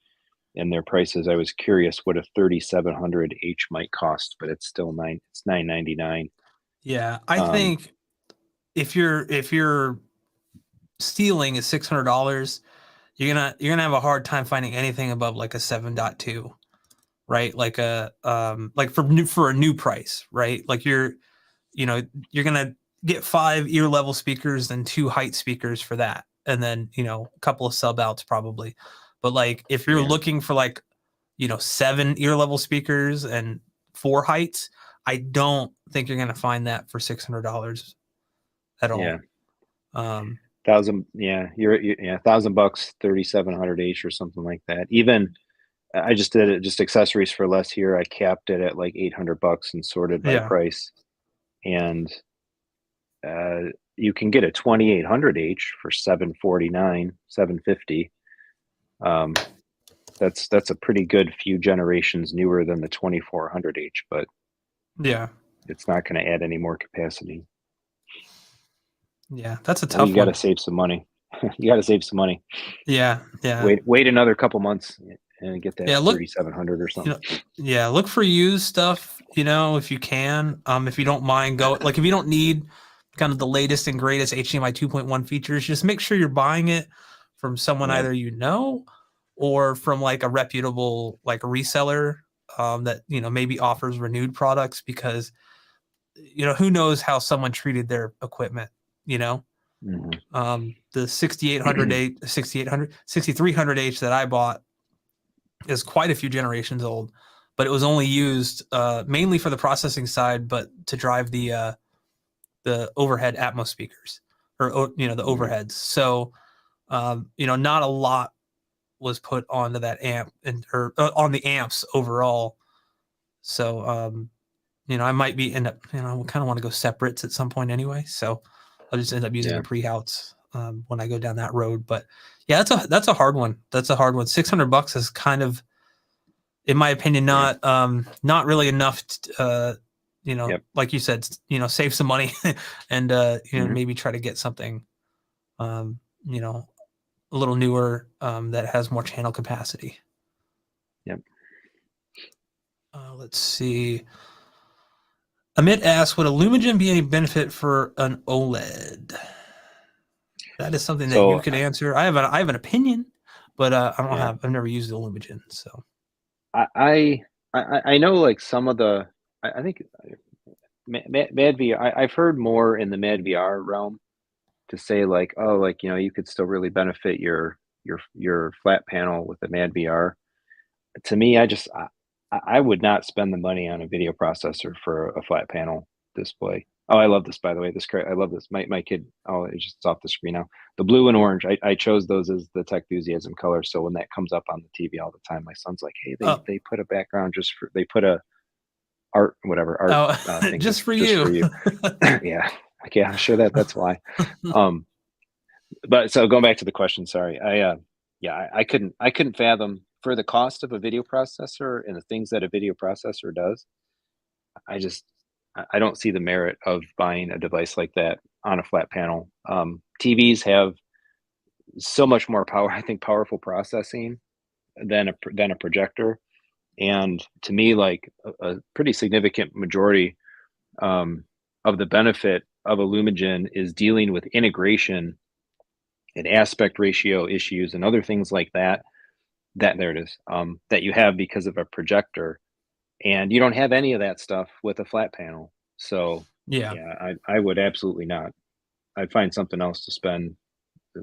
and their prices. I was curious what a 3700H might cost, but it's still it's $999.
Yeah. I
Um,
think if you're stealing is $600, you're gonna have a hard time finding anything above like a 7.2, right? Like like for a new price, right? Like you're gonna get 5 ear level speakers and 2 height speakers for that, and then a couple of sub outs probably. But like if you're
yeah,
looking for like 7 ear level speakers and 4 heights, I don't think you're gonna find that for $600 at
yeah,
all. Um,
thousand, yeah, yeah, $1,000, 3700H or something like that. Even I just did it, just accessories for less here. I capped it at like $800 and sorted by
yeah,
price. And uh, you can get a 2800H for 749, 750. Um, that's a pretty good few generations newer than the 2400H, but
yeah,
it's not going to add any more capacity.
yeah. That's a
Well, you
tough
got to
one.
save some money. You got to save some money.
Yeah, yeah,
Wait another couple months and get that
yeah. Look,
3700 or
you
something.
know, yeah. Look for used stuff. If you can. If you don't mind, go like if you don't need kind of the latest and greatest HDMI 2.1 features, just make sure you're buying it from someone
Yeah.
either or from like a reputable like reseller that maybe offers renewed products, because who knows how someone treated their equipment. You know,
Mm-hmm.
the 6300H that I bought is quite a few generations old, but it was only used mainly for the processing side, but to drive the overhead Atmos speakers, or the
Mm-hmm.
overheads. So not a lot was put onto that amp or on the amps overall. So I might be end up I kind of want to go separates at some point anyway. So I'll just end up using
Yeah.
a pre-outs when I go down that road. But yeah, that's a hard one. That's a hard one. $600 is kind of, in my opinion,
Yeah.
not really enough.
Yep.
Like you said, save some money and
Mm-hmm.
maybe try to get something, um, a little newer that has more channel capacity.
Yep.
Let's see. Amit asks, would a Lumagen be any benefit for an OLED? That is something that you
So
could answer. I have an opinion, but
yeah,
I've never used the Lumagen. So
I I know like some of the I think Mad VR. I've heard more in the Mad VR realm to say like, oh, like you could still really benefit your flat panel with the Mad VR. To me, I would not spend the money on a video processor for a flat panel display. Oh, I love this, by the way. I love this. My kid. Oh, it's off the screen now. The blue and orange. I chose those as the Tech Enthusiasm color. So when that comes up on the TV all the time, my son's like, "Hey,
oh,
they put a background they put a art whatever art thing
just for
just
you.
for you." Yeah, like, yeah, I'm sure that's why. Um, but so going back to the question, sorry. Yeah, I couldn't fathom for the cost of a video processor and the things that a video processor does. I just I don't see the merit of buying a device like that on a flat panel. TVs have so much more power, I think, powerful processing than a projector. And to me, like a pretty significant majority um, of the benefit of a Lumagen is dealing with integration and aspect ratio issues and other things like that. That there it is, that you have because of a projector, and you don't have any of that stuff with a flat panel. So
Yeah.
yeah, I would absolutely not. I'd find something else to spend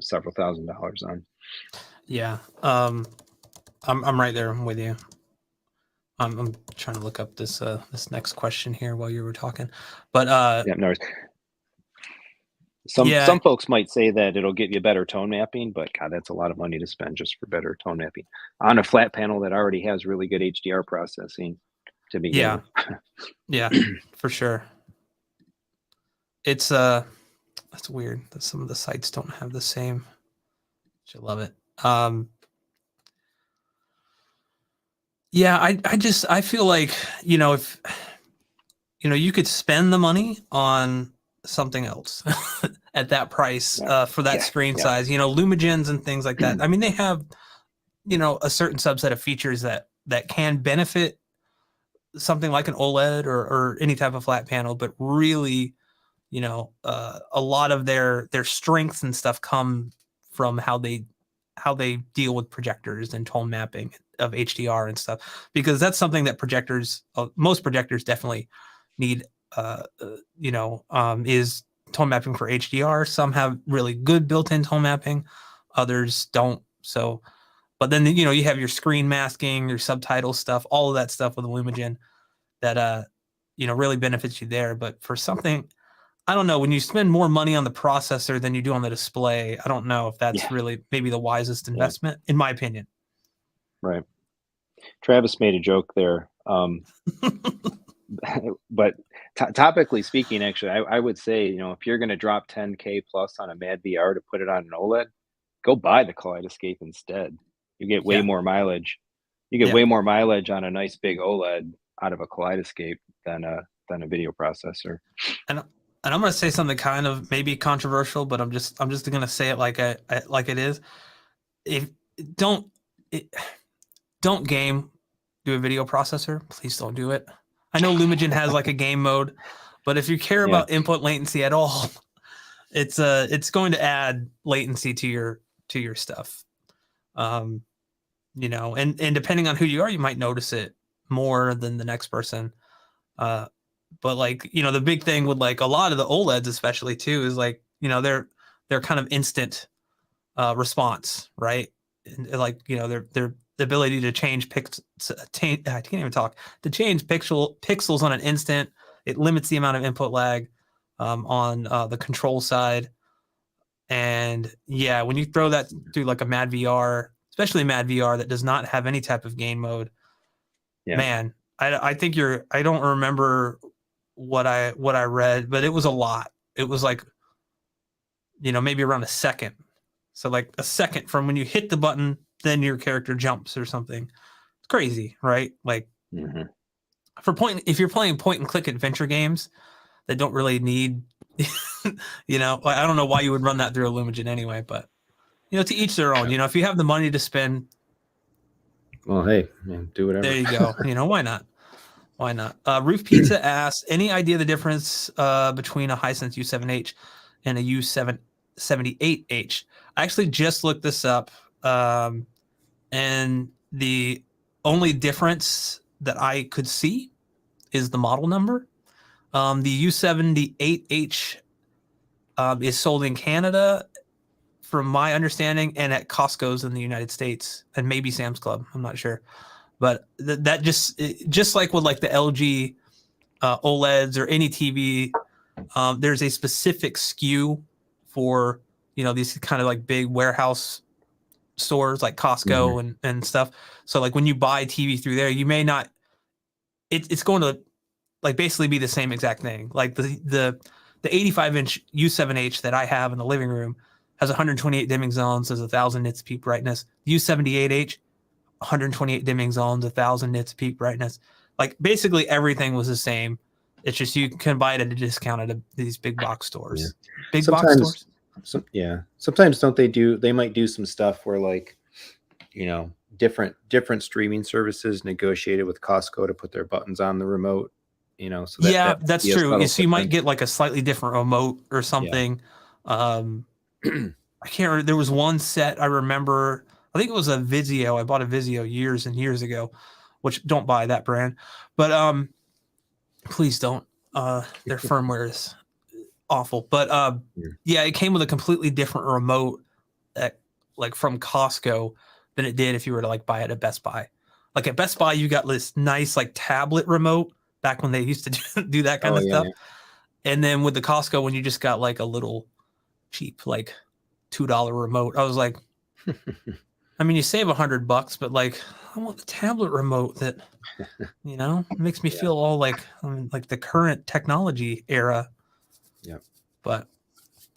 several $1,000s on.
Yeah. I'm right there with you. I'm trying to look up this this next question here while you were talking, but
Yeah, no worries.
yeah,
Some folks might say that it'll get you better tone mapping, but God, that's a lot of money to spend just for better tone mapping on a flat panel that already has really good HDR processing to begin
yeah,
with.
yeah, for sure. It's that's weird that some of the sites don't have the same. I love it. Yeah, I feel like, if you could spend the money on something else at that price,
Yeah,
for that
yeah,
screen
yeah,
size, Lumigens and things like that. I mean, they have, a certain subset of features that can benefit something like an OLED or any type of flat panel, but really, a lot of their strengths and stuff come from how they deal with projectors and tone mapping of HDR and stuff, because that's something that most projectors definitely need. Is tone mapping for HDR. Some have really good built-in tone mapping, others don't. So, but then you have your screen masking, your subtitle stuff, all of that stuff with Lumigen that really benefits you there. But for something, I don't know, when you spend more money on the processor than you do on the display, I don't know if that's
yeah,
really maybe the wisest
yeah.
investment, in my opinion.
Right. Travis made a joke there. But topically speaking, actually, I would say, if you're going to drop 10K plus on a Mad VR to put it on an OLED, go buy the Kaleidoscape instead. You get way
Yeah,
more mileage. You get
yeah.
way more mileage on a nice big OLED out of a Kaleidoscape than a video processor.
And I'm going to say something kind of maybe controversial, but I'm just going to say it like it is. If don't it, don't game do a video processor, please don't do it. I know Lumigen has like a game mode, but if you care
Yeah,
about input latency at all, it's going to add latency to your stuff. Um, and depending on who you are, you might notice it more than the next person. Uh, but like, the big thing with like a lot of the OLEDs, especially too, is like, they're kind of instant response, right? And like, their the ability to change I can't even talk, to change pixels on an instant. It limits the amount of input lag on the control side. And yeah, when you throw that through like a Mad VR, especially Mad VR that does not have any type of game mode,
yeah,
man, I think I don't remember what I read, but it was a lot. It was like, maybe around a second. So like a second from when you hit the button, then your character jumps or something. It's crazy, right? Like
hmm
if you're playing point and click adventure games that don't really need, I don't know why you would run that through a Lumigen anyway, but to each their own. If you have the money to spend,
Well, hey, man, do whatever.
there you go. Why not? Why not? Roof Pizza asks, any idea the difference between a Hisense U7H and a U778H? I actually just looked this up, and the only difference that I could see is the model number. The U78H is sold in Canada, from my understanding, and at Costco's in the United States, and maybe Sam's Club. I'm not sure, but that just like with like the LG OLEDs or any TV, there's a specific SKU for these kind of like big warehouse stores like Costco and stuff. So like when you buy TV through there, you may not. It's going to like basically be the same exact thing. Like the 85-inch U7H that I have in the living room has 128 dimming zones, has 1,000 nits peak brightness. U78H, 128 dimming zones, 1,000 nits peak brightness. Like basically everything was the same. It's just you can buy it at a discount at these big box stores.
Yeah.
Big box stores.
Sometimes don't they might do some stuff where like, different streaming services negotiated with Costco to put their buttons on the remote, so
Yeah,
that
that's
be a
true.
subtle
So you might
difference.
get like a slightly different remote or something. I can't remember. There was one set I remember. I think it was a Vizio. I bought a Vizio years and years ago, which don't buy that brand. But please don't. Their firmware is awful. But
Yeah.
yeah, it came with a completely different remote like from Costco than it did if you were to like buy it at Best Buy. Like at Best Buy, you got this nice like tablet remote back when they used to do that kind
Oh,
of
yeah,
stuff. And then with the Costco, when you just got like a little cheap, like $2 remote, I was like, I mean, you save $100, but like, I want the tablet remote that, you know, makes me
Yeah.
feel all like like the current technology era.
Yep.
But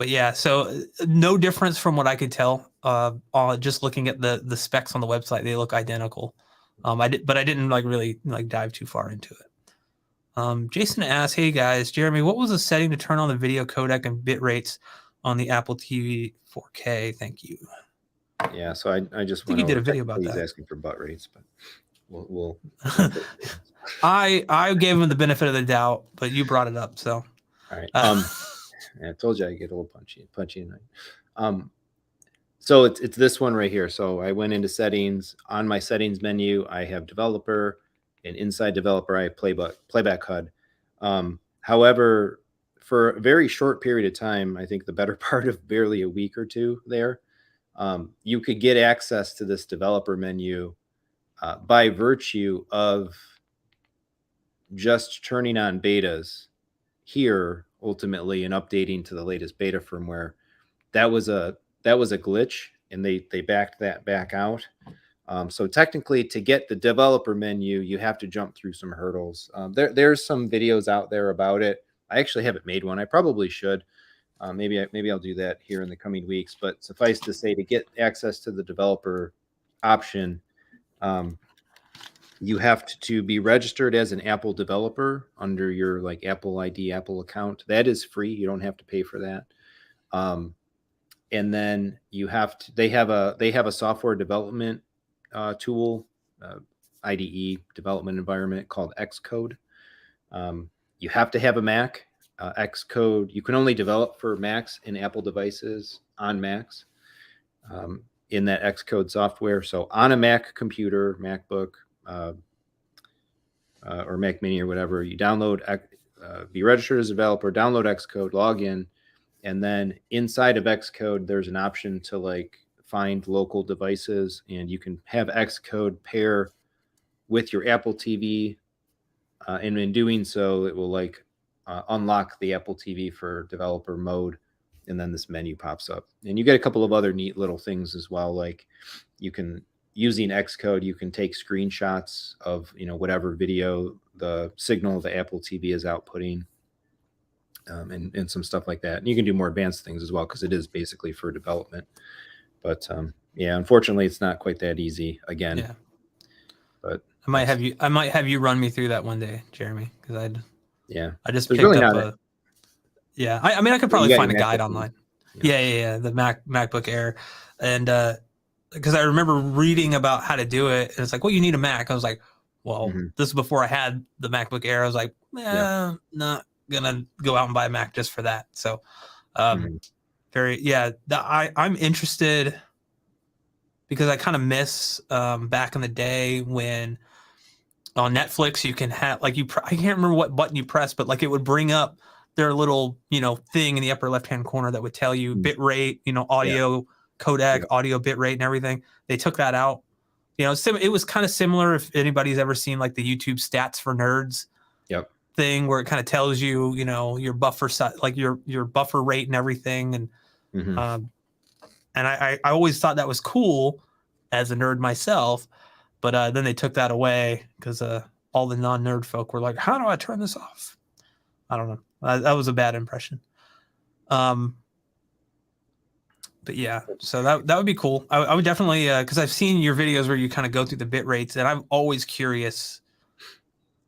yeah, so no difference from what I could tell. Just looking at the specs on the website, they look identical. But I didn't like really like dive too far into it. Jason asked, "Hey guys, Jeremy, what was the setting to turn on the video codec and bit rates on the Apple TV 4K? Thank you."
Yeah, so I just
think
went
you did
over
a video about
technically he's
that.
asking for butt rates, but we'll
I gave him the benefit of the doubt, but you brought it up, so
all right. Yeah, I told you I get a little punchy tonight. So it's this one right here. So I went into settings. On my settings menu, I have developer, and inside developer, I have playback HUD. However, for a very short period of time, I think the better part of barely a week or two there, you could get access to this developer menu by virtue of just turning on betas here ultimately and updating to the latest beta firmware. That was a glitch, and they backed that back out. So technically, to get the developer menu, you have to jump through some hurdles. There's some videos out there about it. I actually haven't made one. I probably should. Maybe I'll do that here in the coming weeks. But suffice to say, to get access to the developer option, you have to be registered as an Apple developer under your like Apple ID, Apple account. That is free. You don't have to pay for that. And then you have to. They have a software development tool, IDE development environment called Xcode. You have to have a Mac. Xcode, you can only develop for Macs and Apple devices on Macs in that Xcode software. So on a Mac computer, MacBook, or Mac Mini or whatever, you download, be registered as a developer, download Xcode, log in, and then inside of Xcode, there's an option to like find local devices, and you can have Xcode pair with your Apple TV, and in doing so, it will like unlock the Apple TV for developer mode, and then this menu pops up. And you get a couple of other neat little things as well, like you can, using Xcode, you can take screenshots of whatever video the signal the Apple TV is outputting, and some stuff like that. And you can do more advanced things as well because it is basically for development. But yeah, unfortunately, it's not quite that easy again.
yeah.
But
I might have you run me through that one day, Jeremy, because I just
There's
picked
really
up
not
yeah. I mean, I could
You
probably
got
find a
your
guide
MacBook
online.
Yeah.
Yeah. The MacBook Air, and because I remember reading about how to do it, and it's like, well, you need a Mac. I was like, well, this is before I had the MacBook Air. I was like, not gonna go out and buy a Mac just for that. So, I'm interested because I kind of miss back in the day when on Netflix you can have like I can't remember what button you press, but like it would bring up their little thing in the upper left hand corner that would tell you bit rate, audio codec, audio bit rate, and everything. They took that out. It was kind of similar if anybody's ever seen like the YouTube Stats for Nerds thing, where it kind of tells you your buffer size, like your buffer rate and everything. And and I always thought that was cool as a nerd myself, but then they took that away because all the non-nerd folk were like, how do I turn this off? I don't know. That was a bad impression. But yeah, so that would be cool. I would definitely, because I've seen your videos where you kind of go through the bit rates, and I'm always curious,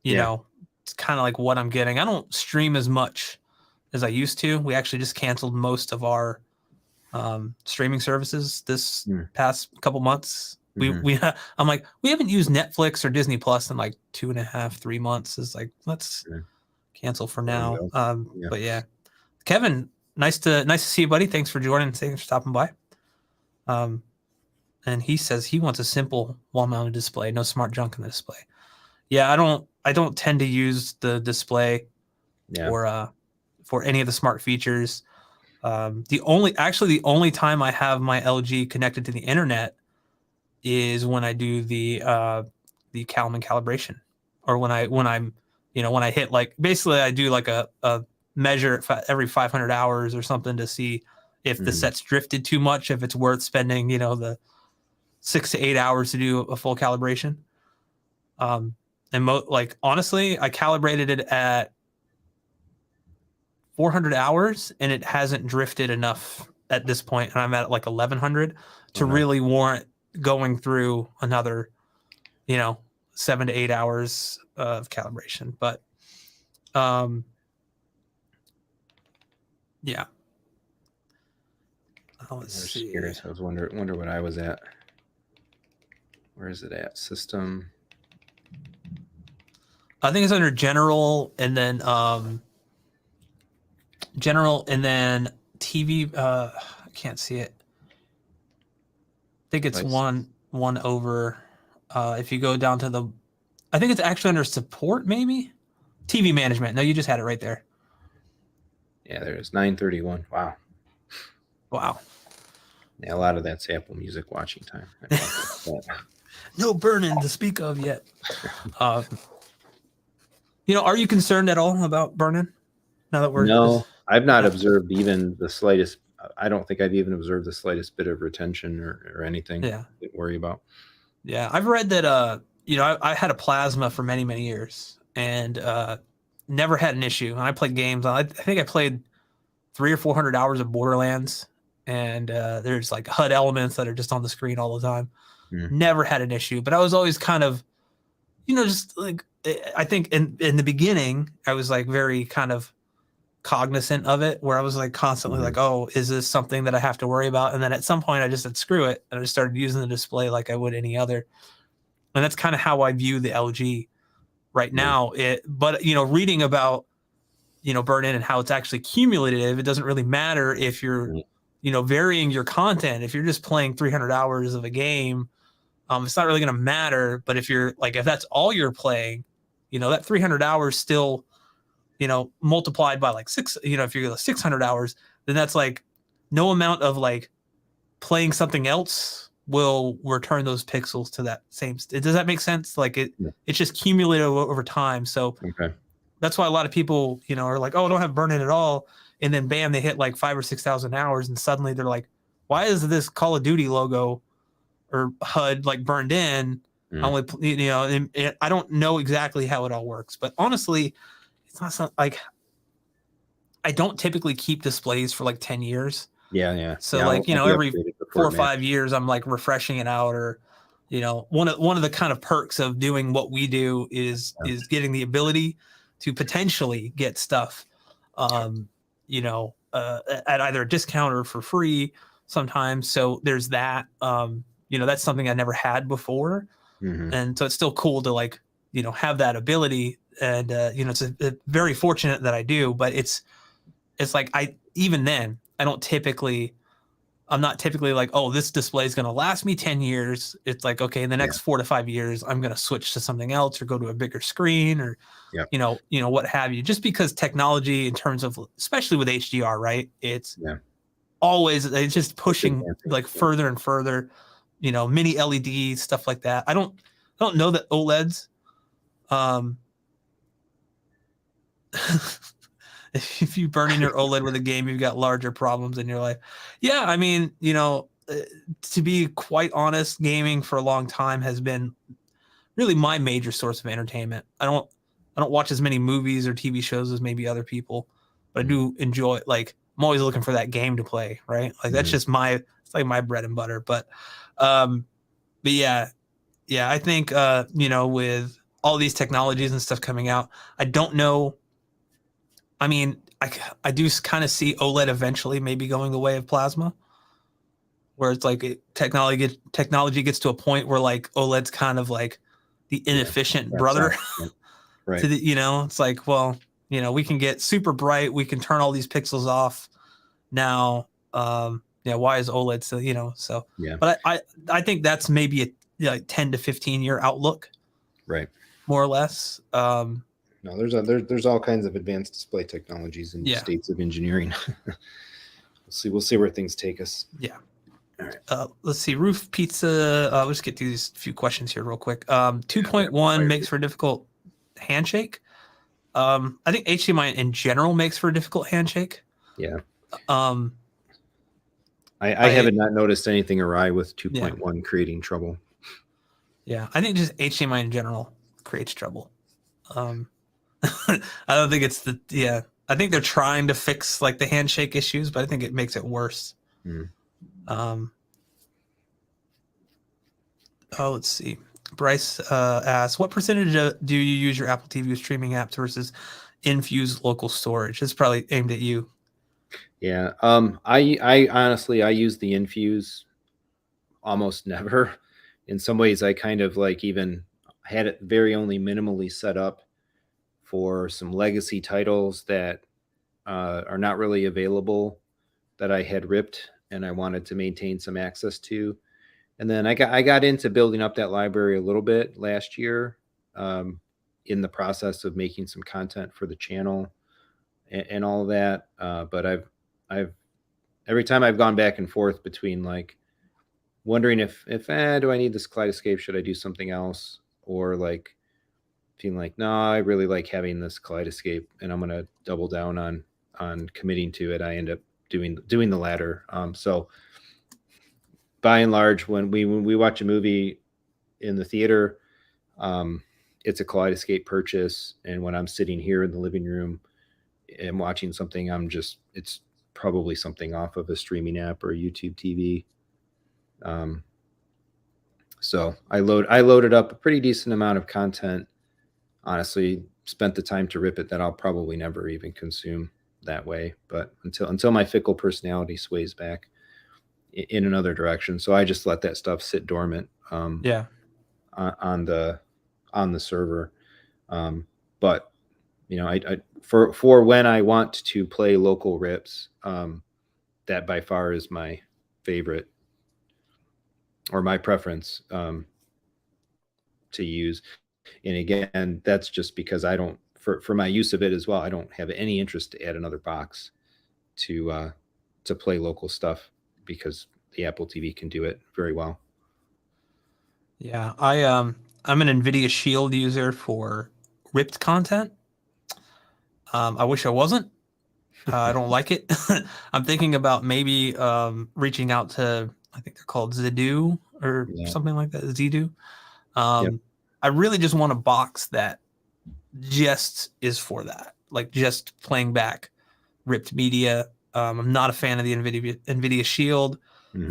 it's kind of like what I'm getting. I don't stream as much as I used to. We actually just canceled most of our streaming services this past couple months. I'm like, we haven't used Netflix or Disney Plus in like 2.5-3 months. It's like, let's cancel for now. But yeah, Kevin, nice to see you, buddy. Thanks for joining. Thanks for stopping by. And he says he wants a simple wall-mounted display, no smart junk in the display. Yeah, I don't tend to use the display
Yeah.
For any of the smart features. The only time I have my LG connected to the internet is when I do the Kalman calibration, or when I hit, like, basically I do like a measure every 500 hours or something to see if the set's drifted too much, if it's worth spending, the 6 to 8 hours to do a full calibration. Like, honestly, I calibrated it at 400 hours and it hasn't drifted enough at this point, and I'm at like 1100 to really warrant going through another 7 to 8 hours of calibration. But yeah, let's see.
Curious. I was wonder what I was at. Where is it at? System.
I think it's under general, and then TV. I can't see it. I think it's one over. If you go down to I think it's actually under support, maybe TV management. No, you just had it right there.
Yeah, there's 931. Wow. Yeah, a lot of that's Apple Music watching time.
No burn-in to speak of yet. Are you concerned at all about burn-in? Now that
No, I've not observed even the slightest. I don't think I've even observed the slightest bit of retention or anything to worry about.
Yeah, I've read that. I had a plasma for many, many years and never had an issue. And I played games. I think I played 300 or 400 hours of Borderlands, and there's like HUD elements that are just on the screen all the time. Never had an issue, but I was always kind of, just like, I think in the beginning, I was like very kind of cognizant of it, where I was like constantly like, oh, is this something that I have to worry about? And then at some point I just said, screw it. And I just started using the display like I would any other. And that's kind of how I view the LG right now. But reading about, burn-in and how it's actually cumulative, it doesn't really matter if you're, varying your content. If you're just playing 300 hours of a game, it's not really going to matter. But if you're like, if that's all you're playing, that 300 hours still, multiplied by like 6, if you go 600 hours, then that's like no amount of like playing something else will return those pixels to that same. Does that make sense? Like it's just cumulative over time. So that's why a lot of people, are like, oh, I don't have burn-in at all. And then bam, they hit like 5,000 or 6,000 hours. And suddenly they're like, why is this Call of Duty logo or HUD like burned in? Only, and I don't know exactly how it all works, but honestly, it's not like I don't typically keep displays for like 10 years.
Yeah.
So every 4 or 5 years, I'm like refreshing it out, or, one of the kind of perks of doing what we do is getting the ability to potentially get stuff, at either a discount or for free sometimes. So there's that, that's something I never had before. And so it's still cool to like, have that ability. And, it's very fortunate that I do, but it's like, I'm not typically like, oh, this display is going to last me 10 years. It's like, okay, in the next 4 to 5 years, I'm going to switch to something else or go to a bigger screen or, what have you, just because technology in terms of, especially with HDR, right. It's just pushing like further and further, mini LED stuff like that. I don't know that OLEDs, if you burn in your OLED with a game, you've got larger problems in your life. Yeah, I mean, to be quite honest, gaming for a long time has been really my major source of entertainment. I don't watch as many movies or TV shows as maybe other people, but I do enjoy it. Like, I'm always looking for that game to play, right? Like that's just it's like my bread and butter. But yeah, I think with all these technologies and stuff coming out, I don't know. I mean, I do kind of see OLED eventually maybe going the way of plasma, where it's like technology gets to a point where like OLED's kind of like the inefficient brother.
Right.
To the, it's like, well, we can get super bright, we can turn all these pixels off now. Why is OLED still, so yeah. But I think that's maybe a 10 to 15 year outlook,
right,
more or less.
No, there's all kinds of advanced display technologies and
Yeah.
states of engineering. We'll see where things take us.
Yeah.
All right.
Let's see. Roof Pizza. Let's get through these few questions here real quick. 2.1 makes for a difficult handshake. I think HDMI in general makes for a difficult handshake.
Yeah.
I
haven't not noticed anything awry with 2.1 creating trouble.
Yeah, I think just HDMI in general creates trouble. I don't think it's I think they're trying to fix like the handshake issues, but I think it makes it worse. Let's see. Bryce asks, what percentage do you use your Apple TV streaming apps versus Infuse local storage? It's probably aimed at you.
Yeah. I honestly, I use the Infuse almost never. In some ways, I kind of like even had it very only minimally set up for some legacy titles that are not really available that I had ripped and I wanted to maintain some access to. And then I got into building up that library a little bit last year, in the process of making some content for the channel and all of that. But I've every time I've gone back and forth between like wondering if do I need this Kaleidoscape? Should I do something else? Or like feeling like, no, I really like having this Kaleidoscape and I'm gonna double down on committing to it. I end up doing the latter. So by and large, when we watch a movie in the theater, it's a Kaleidoscape purchase. And when I'm sitting here in the living room and watching something, it's probably something off of a streaming app or a YouTube TV. So I loaded up a pretty decent amount of content. Honestly, spent the time to rip it that I'll probably never even consume that way. But until my fickle personality sways back in another direction, so I just let that stuff sit dormant. On the server. But you know, I for when I want to play local rips, that by far is my favorite or my preference to use. And again, that's just because I don't, for my use of it as well, I don't have any interest to add another box to play local stuff because the Apple TV can do it very well.
Yeah, I'm an NVIDIA Shield user for ripped content. I wish I wasn't. I don't like it. I'm thinking about maybe reaching out to, I think they're called Zidu or something like that. Zidu. I really just want a box that just is for that, like just playing back ripped media. I'm not a fan of the NVIDIA Shield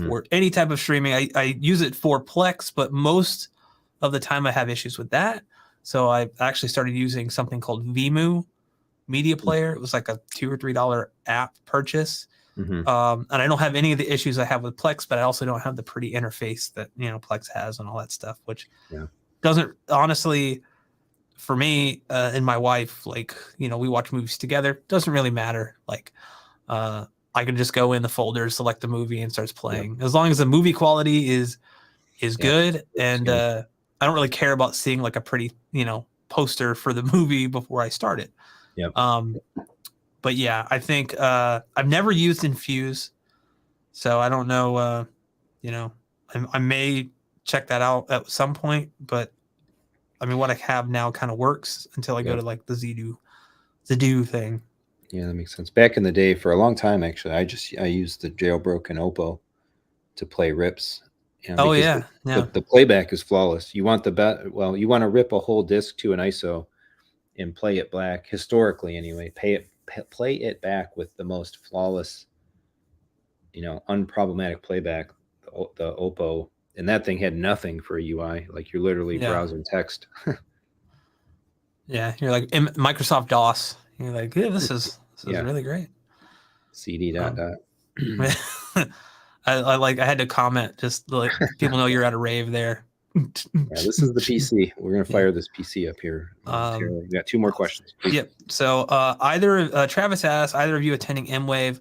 for any type of streaming. I use it for Plex, but most of the time I have issues with that. So I actually started using something called Vemu Media Player. It was like a $2 or $3 app purchase. And I don't have any of the issues I have with Plex, but I also don't have the pretty interface that, you know, Plex has and all that stuff, which doesn't, honestly, for me and my wife, like, you know, we watch movies together. Doesn't really matter. Like, I can just go in the folder, select the movie, and starts playing. As long as the movie quality is good, and I don't really care about seeing like a pretty, you know, poster for the movie before I start it. But yeah, I think I've never used Infuse, so I don't know. You know, I may check that out at some point, but I mean, what I have now kind of works until I go to like the Zidu thing.
Yeah, that makes sense. Back in the day, for a long time, actually, I used the jailbroken Oppo to play rips. You know, the playback is flawless. You want you want to rip a whole disc to an ISO and play it back, historically anyway. Play it back with the most flawless, you know, unproblematic playback. The Oppo, and that thing had nothing for a UI. Like you're literally browsing text.
You're like in Microsoft DOS. You're like, yeah, this is really great.
CD ...
I had to comment just like people know you're at a rave there.
This is the PC. We're gonna fire this PC up here. We got 2 more questions. Please.
Yep. So Travis asks, either of you attending M-Wave?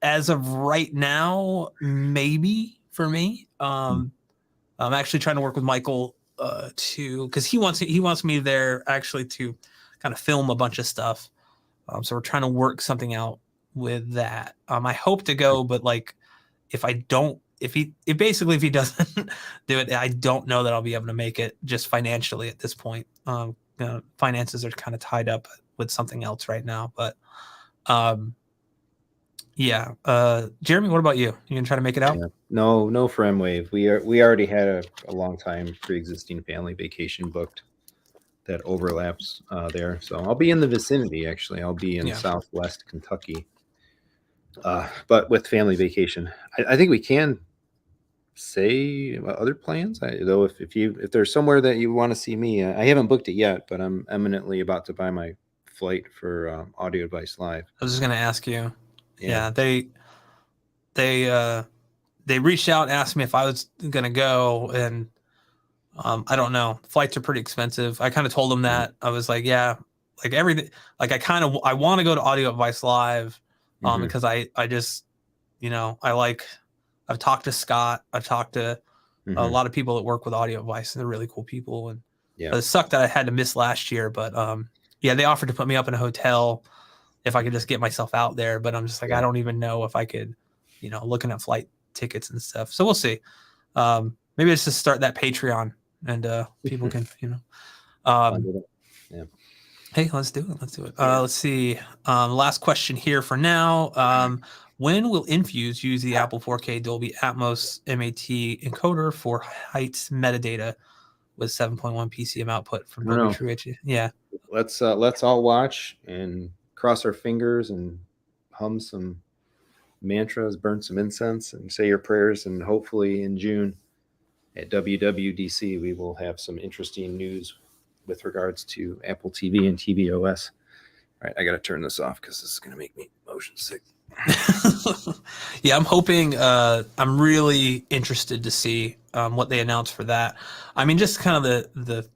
As of right now, maybe for me. I'm actually trying to work with Michael to, because he wants me there actually to kind of film a bunch of stuff. So we're trying to work something out with that. I hope to go, but like if he doesn't do it, I don't know that I'll be able to make it just financially at this point. Finances are kind of tied up with something else right now, but yeah. Jeremy, what about you? You gonna try to make it out?
Yeah. No for M-Wave. We already had a long time pre-existing family vacation booked that overlaps there. So I'll be in the vicinity, actually. I'll be in Southwest Kentucky. But with family vacation, I think we can say other plans. Though if there's somewhere that you want to see me, I haven't booked it yet, but I'm eminently about to buy my flight for Audio Advice Live.
I was just gonna ask you. Yeah, they reached out and asked me if I was gonna go, and I don't know. Flights are pretty expensive. I kind of told them that. I was like, yeah, like everything. Like I want to go to Audio Advice Live, because I just, I've talked to Scott. I've talked to a lot of people that work with Audio Advice, and they're really cool people. And it sucked that I had to miss last year, but they offered to put me up in a hotel if I could just get myself out there. But I'm just like, I don't even know if I could, looking at flight tickets and stuff. So we'll see. Maybe it's just start that Patreon and people can, Hey, let's do it. Let's see. Last question here for now. When will Infuse use the Apple 4K Dolby Atmos MAT encoder for height metadata with 7.1 PCM output from Dolby True HD? Yeah.
Let's all watch and cross our fingers and hum some mantras, burn some incense, and say your prayers. And hopefully in June at WWDC, we will have some interesting news with regards to Apple TV and tvOS. All right, I got to turn this off because this is going to make me motion sick.
Yeah, I'm hoping. I'm really interested to see what they announce for that. I mean, just kind of the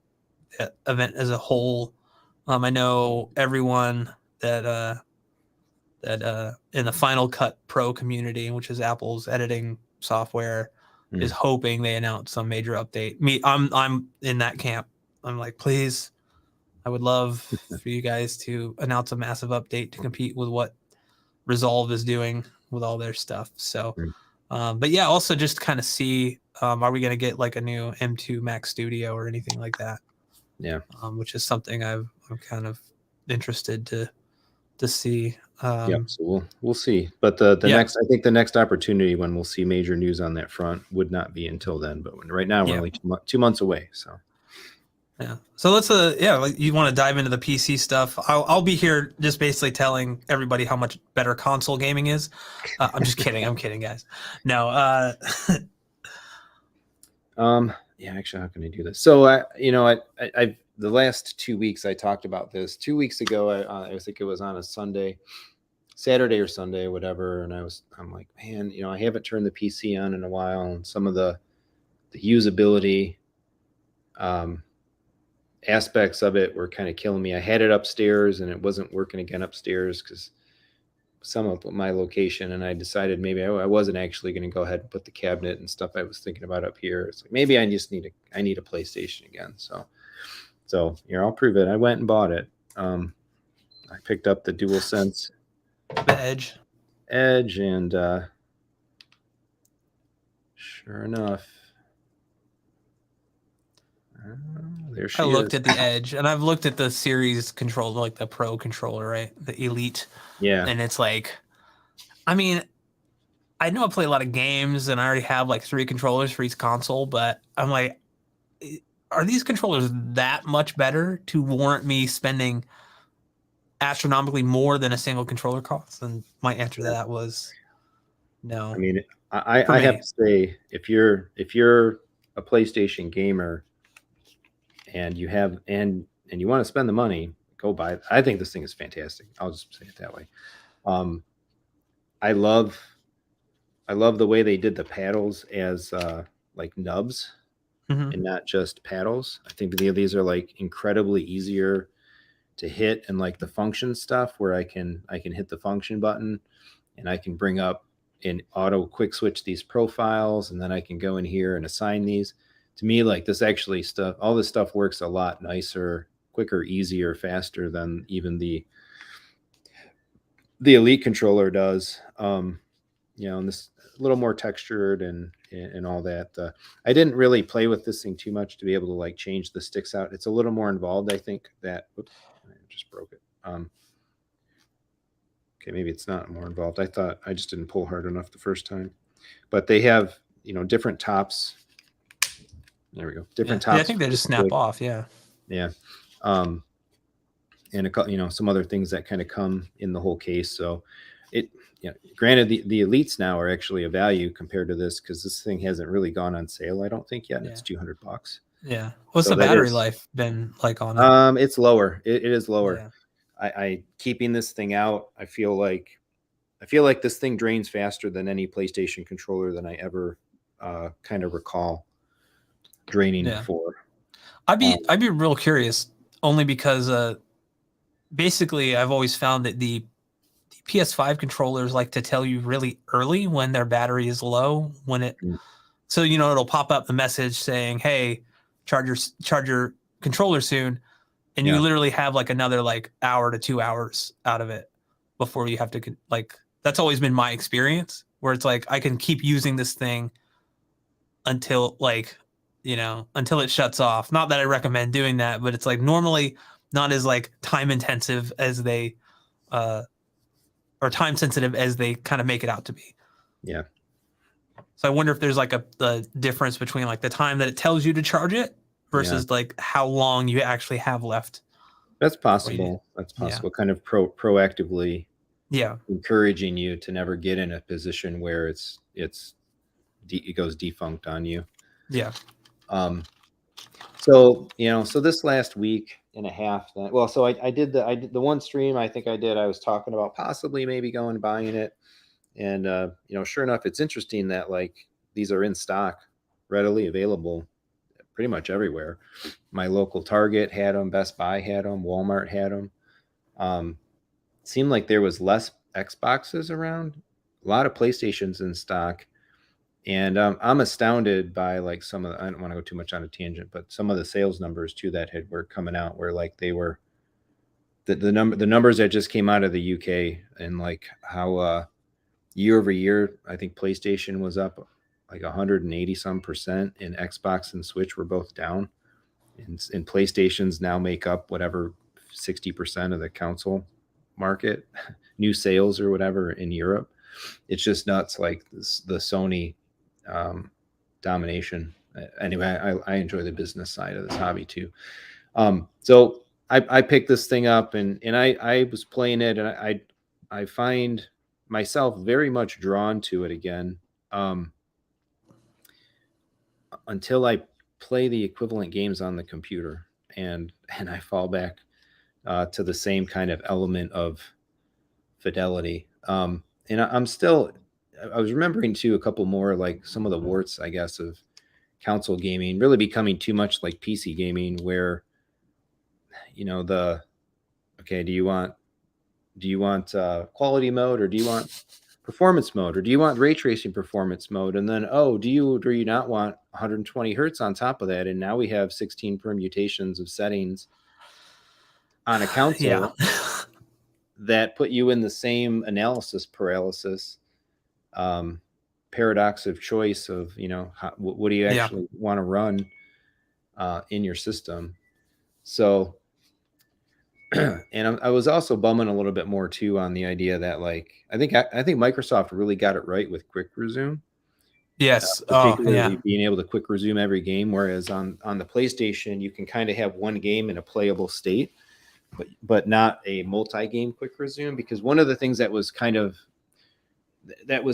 event as a whole. I know everyone that in the Final Cut Pro community, which is Apple's editing software, is hoping they announce some major update. I'm in that camp. I'm like, please, I would love for you guys to announce a massive update to compete with what Resolve is doing with all their stuff. So, but yeah, also just kind of see, are we going to get like a new M2 Max Studio or anything like that?
Yeah.
Which is something I'm kind of interested to see.
So we'll see. But the next opportunity when we'll see major news on that front would not be until then. But right now we're only 2 months away. So.
Yeah. So let's like you want to dive into the PC stuff. I'll be here just basically telling everybody how much better console gaming is. I'm just kidding. I'm kidding, guys. No.
Yeah, actually, how can I do this? So I the last 2 weeks I talked about this. 2 weeks ago, I think it was on a Saturday or Sunday, whatever, and I'm like, man, I haven't turned the PC on in a while, and some of the usability aspects of it were kind of killing me. I had it upstairs and it wasn't working again upstairs because some of my location, and I decided maybe I wasn't actually going to go ahead and put the cabinet and stuff I was thinking about up here. It's like maybe I need a PlayStation again. So I'll prove it. I went and bought it. I picked up the DualSense
Edge,
and sure enough, there she is.
I looked at the Edge, and I've looked at the series controller, like the Pro controller, right? The Elite.
Yeah.
And it's like, I mean, I know I play a lot of games, and I already have like 3 controllers for each console, but I'm like, are these controllers that much better to warrant me spending astronomically more than a single controller costs? And my answer to that was no.
I mean, I have to say, if you're a PlayStation gamer and you want to spend the money, go buy it. I think this thing is fantastic. I'll just say it that way. I love the way they did the paddles as like nubs and not just paddles. I think these are like incredibly easier to hit, and like the function stuff where I can hit the function button and I can bring up and auto quick switch these profiles, and then I can go in here and assign these. to me, like this actually all this stuff works a lot nicer, quicker, easier, faster than even the Elite controller does. And this a little more textured and all that. I didn't really play with this thing too much to be able to like change the sticks out. It's a little more involved, I think. Oops, I just broke it. Okay, maybe it's not more involved. I thought I just didn't pull hard enough the first time. But they have, different tops. There we go. Different tops.
Yeah, I think they just snap off. Yeah.
Yeah. And some other things that kind of come in the whole case. So granted, the Elites now are actually a value compared to this because this thing hasn't really gone on sale, I don't think yet. And it's $200.
Yeah. What's the battery life been like on it?
It's lower. It is lower.
Yeah.
I keeping this thing out, I feel like this thing drains faster than any PlayStation controller than I ever kind of recall draining before.
I'd be real curious, only because basically I've always found that the PS5 controllers like to tell you really early when their battery is low, so it'll pop up the message saying, hey, charge your controller soon, and you literally have like another like hour to 2 hours out of it before you have to that's always been my experience, where it's like I can keep using this thing until until it shuts off. Not that I recommend doing that, but it's like normally not as like time intensive as they or time sensitive as they kind of make it out to be.
Yeah.
So I wonder if there's like the difference between like the time that it tells you to charge it versus like how long you actually have left.
That's possible. That's possible. Kind of proactively encouraging you to never get in a position where it goes defunct on you.
Yeah.
So this last week and a half, I did the one stream I was talking about possibly maybe going and buying it. And, sure enough, it's interesting that like these are in stock, readily available pretty much everywhere. My local Target had them, Best Buy had them, Walmart had them. Seemed like there was less Xboxes around, a lot of PlayStations in stock. And I'm astounded by like I don't want to go too much on a tangent, but some of the sales numbers too that were coming out where like they were the numbers that just came out of the UK and like how year over year, I think PlayStation was up like 180 some percent, and Xbox and Switch were both down. And PlayStations now make up whatever 60% of the console market, new sales or whatever in Europe. It's just nuts, like the Sony domination. Anyway, I enjoy the business side of this hobby too. So I picked this thing up and I was playing it, and I find myself very much drawn to it again until I play the equivalent games on the computer, and I fall back to the same kind of element of fidelity. And I was remembering too a couple more like some of the warts, I guess, of console gaming really becoming too much like PC gaming, where do you want quality mode, or do you want performance mode, or do you want ray tracing performance mode, and then do you not want 120 hertz on top of that? And now we have 16 permutations of settings on a console that put you in the same analysis paralysis, paradox of choice of what do you actually want to run in your system. So and I was also bumming a little bit more too on the idea that like I think Microsoft really got it right with quick resume.
Yes.
Particularly being able to quick resume every game, whereas on the PlayStation you can kind of have one game in a playable state, but not a multi-game quick resume. Because one of the things that was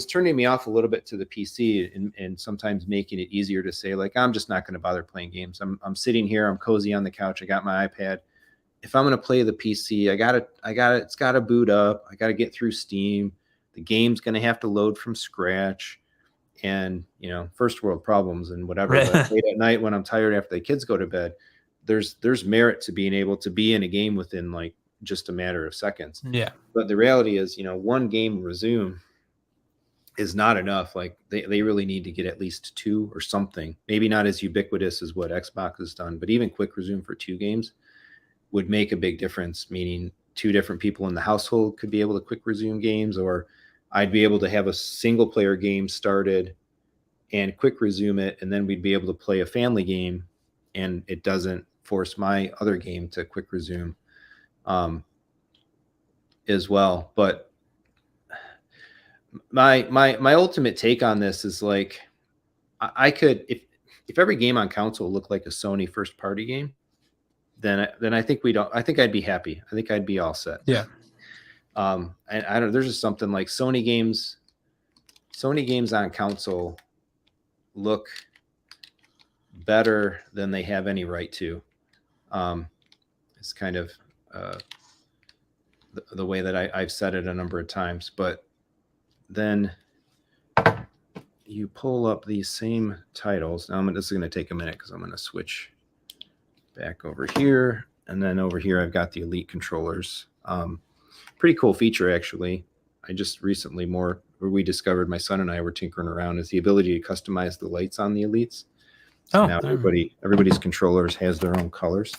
turning me off a little bit to the PC and sometimes making it easier to say like I'm just not going to bother playing games. I'm sitting here, I'm cozy on the couch, I got my iPad. If I'm going to play the PC, it's got to boot up. I got to get through Steam. The game's going to have to load from scratch, and first world problems and whatever.
Right.
But late at night when I'm tired after the kids go to bed, there's merit to being able to be in a game within like just a matter of seconds.
Yeah.
But the reality is, one game resume is not enough. Like they really need to get at least 2 or something. Maybe not as ubiquitous as what Xbox has done, but even quick resume for 2 games would make a big difference, meaning 2 different people in the household could be able to quick resume games, or I'd be able to have a single player game started and quick resume it, and then we'd be able to play a family game and it doesn't force my other game to quick resume as well. But my ultimate take on this is like, I could, if every game on console looked like a Sony first party game, then I think I think I'd be happy. I think I'd be all set.
Yeah.
And I don't, there's just something like Sony games on console look better than they have any right to. It's kind of the way that I've said it a number of times. But then you pull up these same titles. Now this is going to take a minute because I'm going to switch back over here. And then over here, I've got the Elite controllers. Pretty cool feature, actually. I just recently we discovered, my son and I were tinkering around, is the ability to customize the lights on the Elites. So now everybody's controllers has their own colors,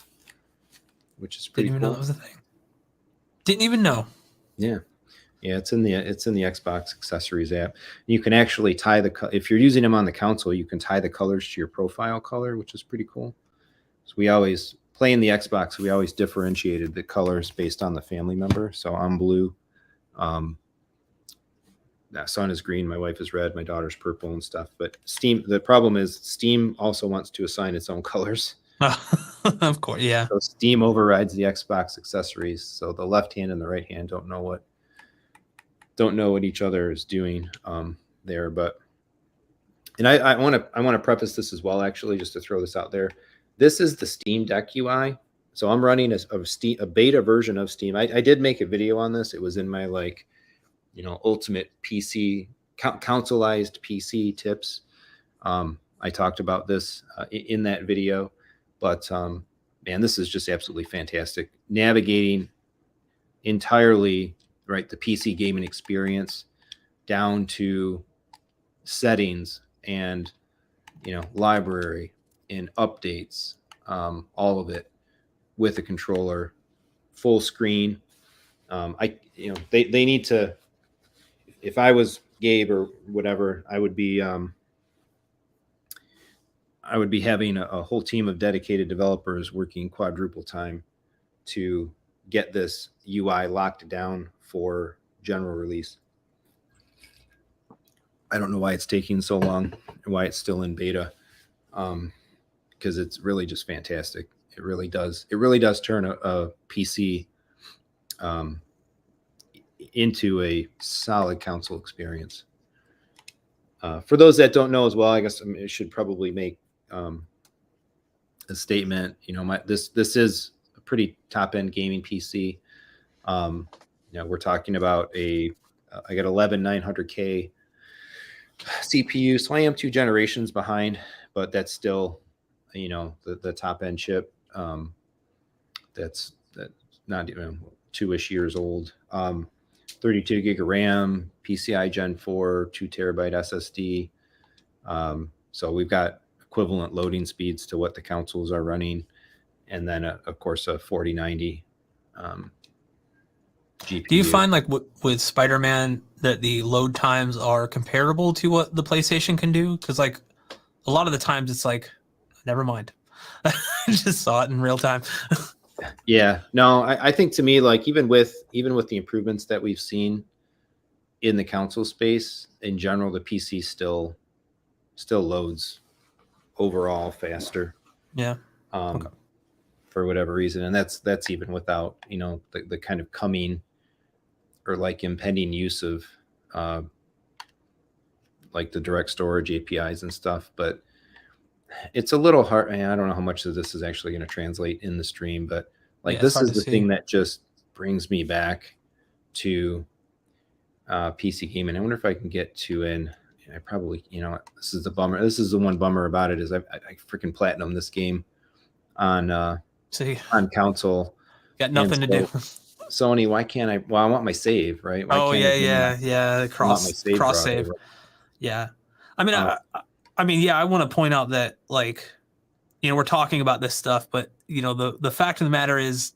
which is pretty
Didn't even
cool.
know that was a thing. Didn't even know.
Yeah. Yeah, it's in the Xbox accessories app. You can actually tie if you're using them on the console, you can tie the colors to your profile color, which is pretty cool. So we always playing the Xbox, we always differentiated the colors based on the family member. So I'm blue. That son is green, my wife is red, my daughter's purple and stuff. But Steam, the problem is Steam also wants to assign its own colors.
Of course, yeah.
So Steam overrides the Xbox accessories. So the left hand and the right hand don't know what each other is doing there. But I want to preface this as well, actually, just to throw this out there. This is the Steam Deck UI. So I'm running a beta version of Steam. I did make a video on this. It was in my ultimate PC consoleized PC tips. I talked about this in that video, but man, this is just absolutely fantastic. Navigating entirely the PC gaming experience down to settings and library and updates, all of it with a controller, full screen. They need to. If I was Gabe or whatever, I would be having a whole team of dedicated developers working quadruple time to get this UI locked down for general release. I don't know why it's taking so long and why it's still in beta, because it's really just fantastic. It really does turn a PC into a solid console experience. For those that don't know as well, I guess I should probably make a statement. This is a pretty top end gaming PC. We're talking about I got 11900K CPU, so I am 2 generations behind, but that's still the top end chip. That's not even 2-ish years old. 32 gig of RAM, PCI Gen 4, 2 terabyte SSD. So we've got equivalent loading speeds to what the consoles are running. And then, of course, a 4090 GPU.
Do you find with Spider-Man that the load times are comparable to what the PlayStation can do? Because a lot of the times it's never mind. I just saw it in real time.
Yeah, no, I think to me, even with the improvements that we've seen in the console space in general, the PC still loads overall faster.
Yeah.
For whatever reason, and that's even without the kind of coming or impending use of the direct storage APIs and stuff. But it's a little hard. I don't know how much of this is actually going to translate in the stream, but this is the thing that just brings me back to PC gaming. I wonder if I can get to I probably, this is the bummer. This is the one bummer about it is I freaking platinum this game on console.
Got nothing to do.
Sony, why can't I? Well, I want my save, right? Why
Oh
can't
yeah,
it be
yeah,
my-
yeah.
I want my save
Cross
router,
save.
right?
Yeah. I mean,
Uh,
I mean, yeah. I want to point out that like, we're talking about this stuff, but the fact of the matter is,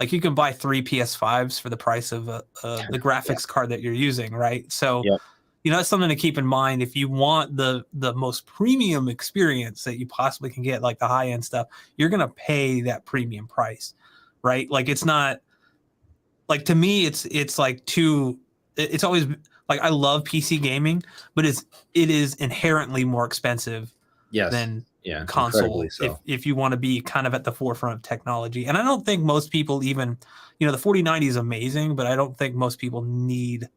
like, you can buy 3 PS5s for the price of the graphics card that you're using, right? So,
Yep.
that's something to keep in mind. If you want the most premium experience that you possibly can get, like the high end stuff, you're gonna pay that premium price, right? Like, it's not like, to me, it's like too. It's always like, I love PC gaming, but it is inherently more expensive
yes.
than
Yeah.
console
Incredibly so.
if you want to be kind of at the forefront of technology. And I don't think most people even, the 4090 is amazing, but I don't think most people need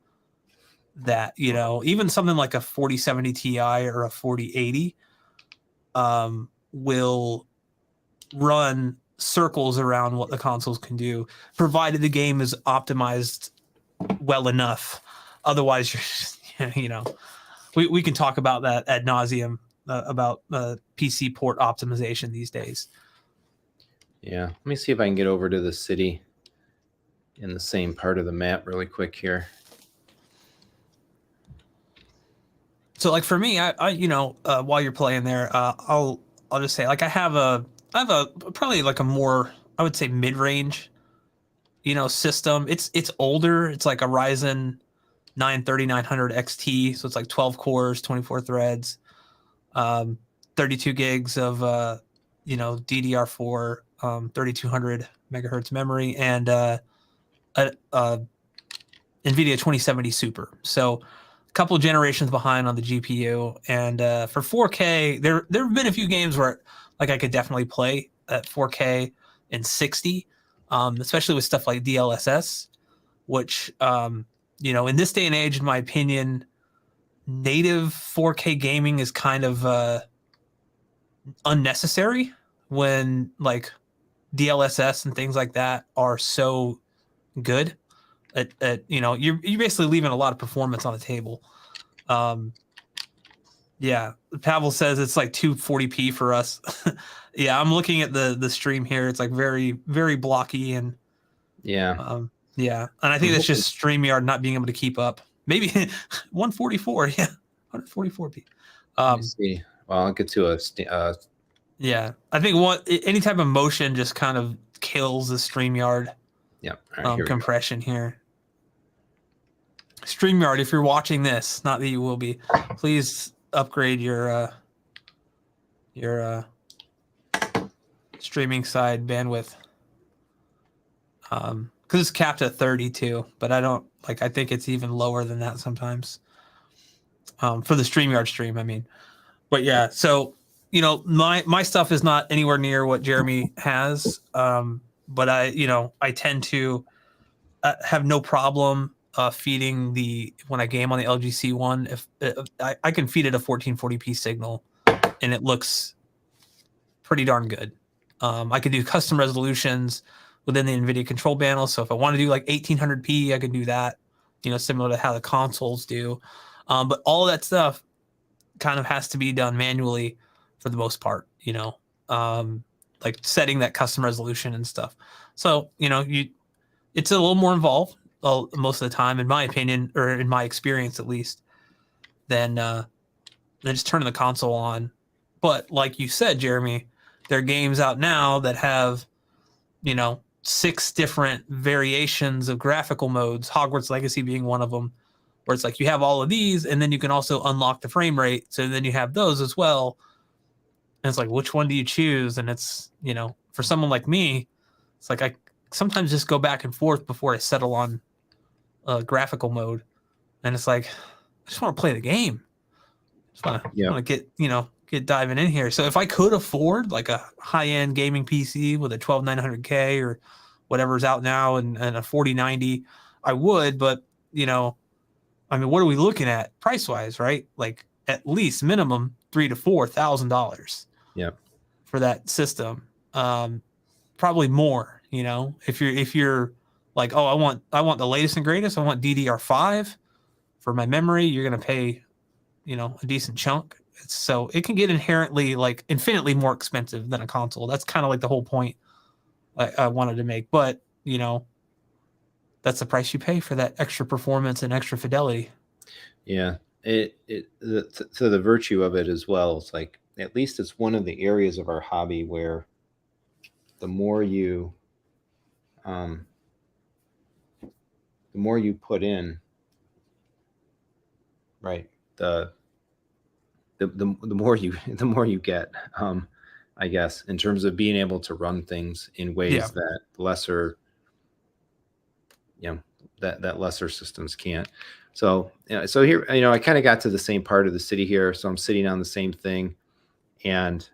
that. Even something like a 4070 Ti or a 4080 will run circles around what the consoles can do, provided the game is optimized well enough. Otherwise, you're we can talk about that ad nauseum about PC port optimization these days.
Yeah. Let me see if I can get over to the city in the same part of the map really quick here.
So, like, for me, I while you're playing there, I'll just say, like, I have a probably like a more, I would say, mid-range, system. It's older. It's like a Ryzen 9 3900 XT, so it's like 12 cores, 24 threads, 32 gigs of DDR4, 3200 megahertz memory, and a NVIDIA 2070 Super. So a couple generations behind on the GPU. And for 4K, there have been a few games where, like, I could definitely play at 4K and 60, especially with stuff like DLSS, which, in this day and age, in my opinion, native 4K gaming is kind of unnecessary when, like, DLSS and things like that are so good. You're basically leaving a lot of performance on the table. Yeah, Pavel says it's like 240p for us. Yeah, I'm looking at the stream here. It's like very, very blocky, and
Yeah.
yeah, and I think that's just StreamYard not being able to keep up. Maybe 144, yeah, 144p.
Let me see. Well, I'll get to
Yeah, I think any type of motion just kind of kills the StreamYard
yeah. All right, here we
compression here. StreamYard, if you're watching this, not that you will be, please upgrade your streaming side bandwidth. Because it's capped at 32, but I think it's even lower than that sometimes. For the StreamYard stream, I mean. But yeah, so my stuff is not anywhere near what Jeremy has. But I tend to have no problem feeding when I game on the LGC one. If I can feed it a 1440p signal, and it looks pretty darn good. I can do custom resolutions within the NVIDIA control panel. So if I want to do like 1800p, I can do that, similar to how the consoles do. But all of that stuff kind of has to be done manually for the most part, like setting that custom resolution and stuff. So, it's a little more involved most of the time, in my opinion, or in my experience at least, than just turning the console on. But like you said, Jeremy, there are games out now that have, 6 different variations of graphical modes, Hogwarts Legacy being one of them, where it's like you have all of these, and then you can also unlock the frame rate. So then you have those as well. And it's like, which one do you choose? And it's, for someone like me, it's like I sometimes just go back and forth before I settle on graphical mode. And it's like, I just want to play the game. I just want to get diving in here. So if I could afford like a high-end gaming PC with a 12900K or whatever's out now and a 4090, I would. But, I mean, what are we looking at price-wise, right? Like, at least minimum $3,000 to $4,000.
Yeah.
For that system, probably more. If you're like, oh, I want the latest and greatest. I want DDR5 for my memory. You're gonna pay, a decent chunk. So it can get inherently, like, infinitely more expensive than a console. That's kind of like the whole point I wanted to make. But that's the price you pay for that extra performance and extra fidelity.
Yeah, so the virtue of it as well. It's like at least it's one of the areas of our hobby where the more you put in, right, the more you get, I guess, in terms of being able to run things in ways that lesser, that lesser systems can't. So, so here, I kind of got to the same part of the city here. So I'm sitting on the same thing, and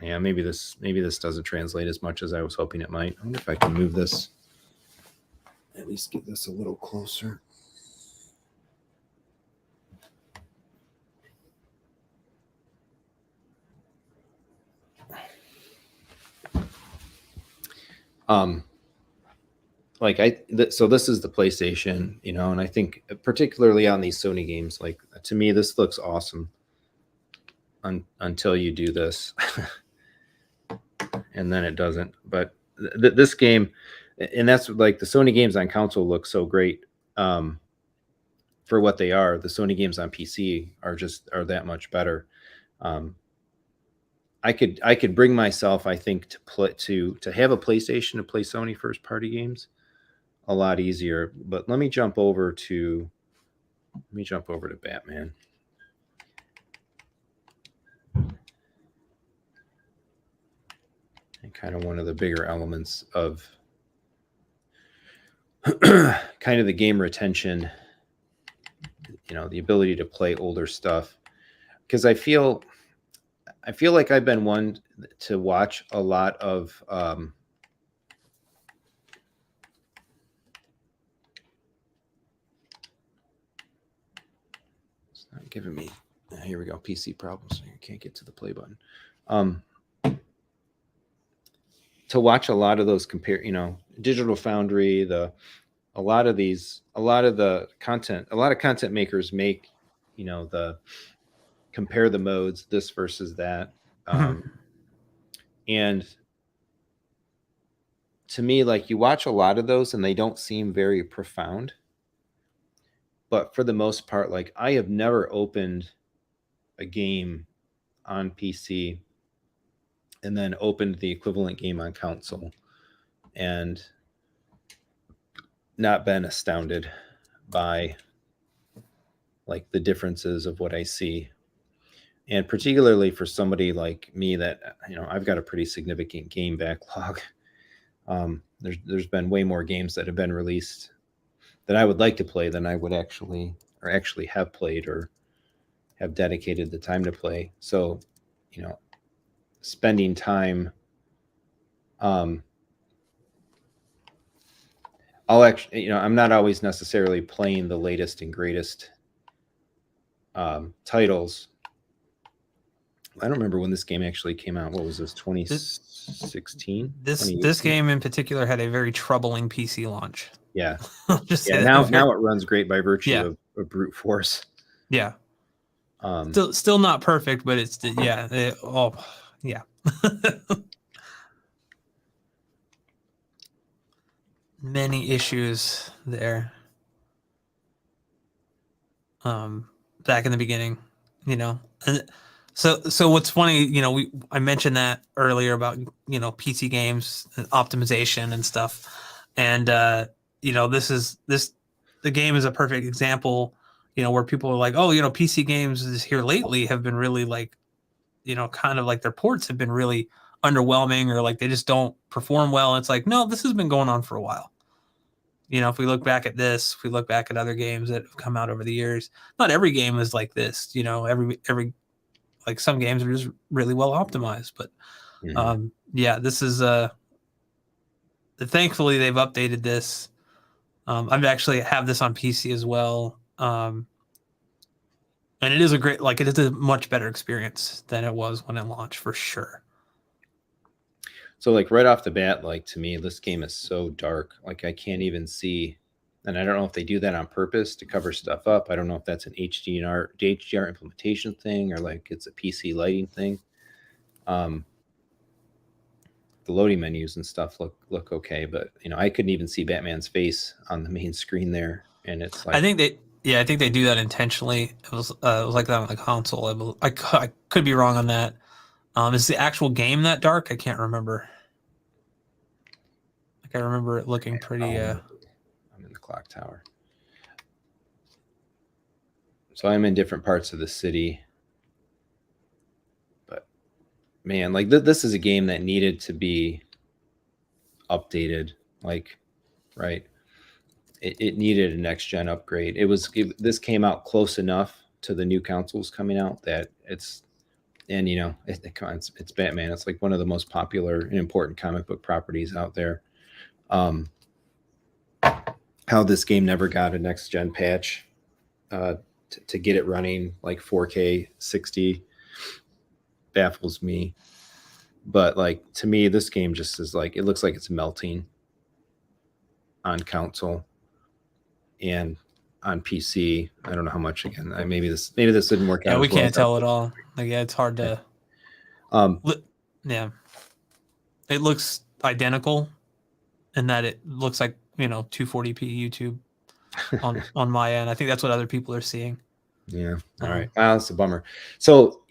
maybe this doesn't translate as much as I was hoping it might. I wonder if I can move this, at least get this a little closer. So this is the PlayStation, and I think particularly on these Sony games, like to me, this looks awesome until you do this, and then it doesn't. But this game, and that's like the Sony games on console look so great for what they are. The Sony games on PC are that much better. I could bring myself, I think, to have a PlayStation to play Sony first party games a lot easier. But let me jump over to Batman. And kind of one of the bigger elements of kind of the game retention, the ability to play older stuff. Because I feel like I've been one to watch a lot of it's not giving me, here we go, PC problems. I can't get to the play button. To watch a lot of those Digital Foundry, a lot of content makers make, compare the modes, this versus that. And to me, like, you watch a lot of those and they don't seem very profound. But for the most part, like, I have never opened a game on PC and then opened the equivalent game on console and not been astounded by like the differences of what I see. And particularly for somebody like me that, I've got a pretty significant game backlog. There's been way more games that have been released that I would like to play than I would actually have played or have dedicated the time to play. So, spending time, I'll actually, I'm not always necessarily playing the latest and greatest titles. I don't remember when this game actually came out. What was this, 2016?
This game in particular had a very troubling PC launch.
Yeah. Now it runs great by virtue of brute force.
Yeah. Still not perfect, but it's many issues there. Back in the beginning, and so what's funny, I mentioned that earlier about PC games and optimization and stuff, and the game is a perfect example, where people are like, oh, PC games here lately have been really like, kind of like their ports have been really underwhelming, or like they just don't perform well. And it's like, no, this has been going on for a while. If we look back at this, if we look back at other games that have come out over the years, not every game is like this. Every like some games are just really well optimized, but this is thankfully they've updated this. I've actually have this on PC as well. And it is it is a much better experience than it was when it launched, for sure.
So like right off the bat, like to me, this game is so dark. Like I can't even see, and I don't know if they do that on purpose to cover stuff up. I don't know if that's an HDR implementation thing or like it's a PC lighting thing. The the loading menus and stuff look okay, but you know, I couldn't even see Batman's face on the main screen there, and it's like
I think they do that intentionally. It was like that on the console. I could be wrong on that. Is the actual game that dark? I can't remember. Like I remember it looking pretty.
I'm in the clock tower, so I'm in different parts of the city. But man, like this is a game that needed to be updated. Like, right? It needed a next gen upgrade. This came out close enough to the new consoles coming out that it's, and you know, it's Batman. It's like one of the most popular and important comic book properties out there. How this game never got a next gen patch to get it running like 4K 60 baffles me. But like, to me, this game just is like, it looks like it's melting on console and on PC. I don't know how much, again. Maybe this didn't work out.
Yeah, we
as well
can't tell at all. Like, yeah, it's hard to. Yeah, it looks identical, in that it looks like 240p YouTube on my end. I think that's what other people are seeing.
Yeah. All right. Wow, that's a bummer. So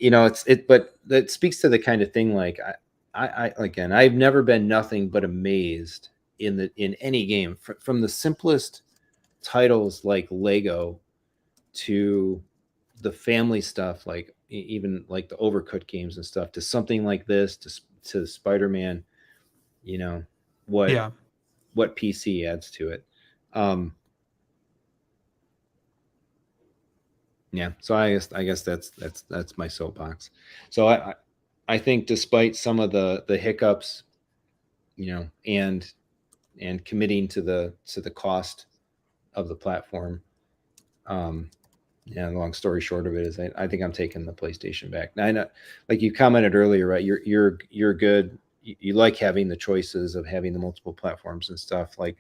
but that speaks to the kind of thing. Like I again, I've never been nothing but amazed in any game, from the simplest titles like Lego to the family stuff, like even like the Overcooked games and stuff, to something like this, to Spider-Man. What PC adds to it. Yeah, so I guess that's my soapbox. So I think, despite some of the hiccups, and committing to the cost of the platform, the long story short of it is, I think I'm taking the PlayStation back. Now, I know, like you commented earlier, right? You're good. You like having the choices of having the multiple platforms and stuff. Like,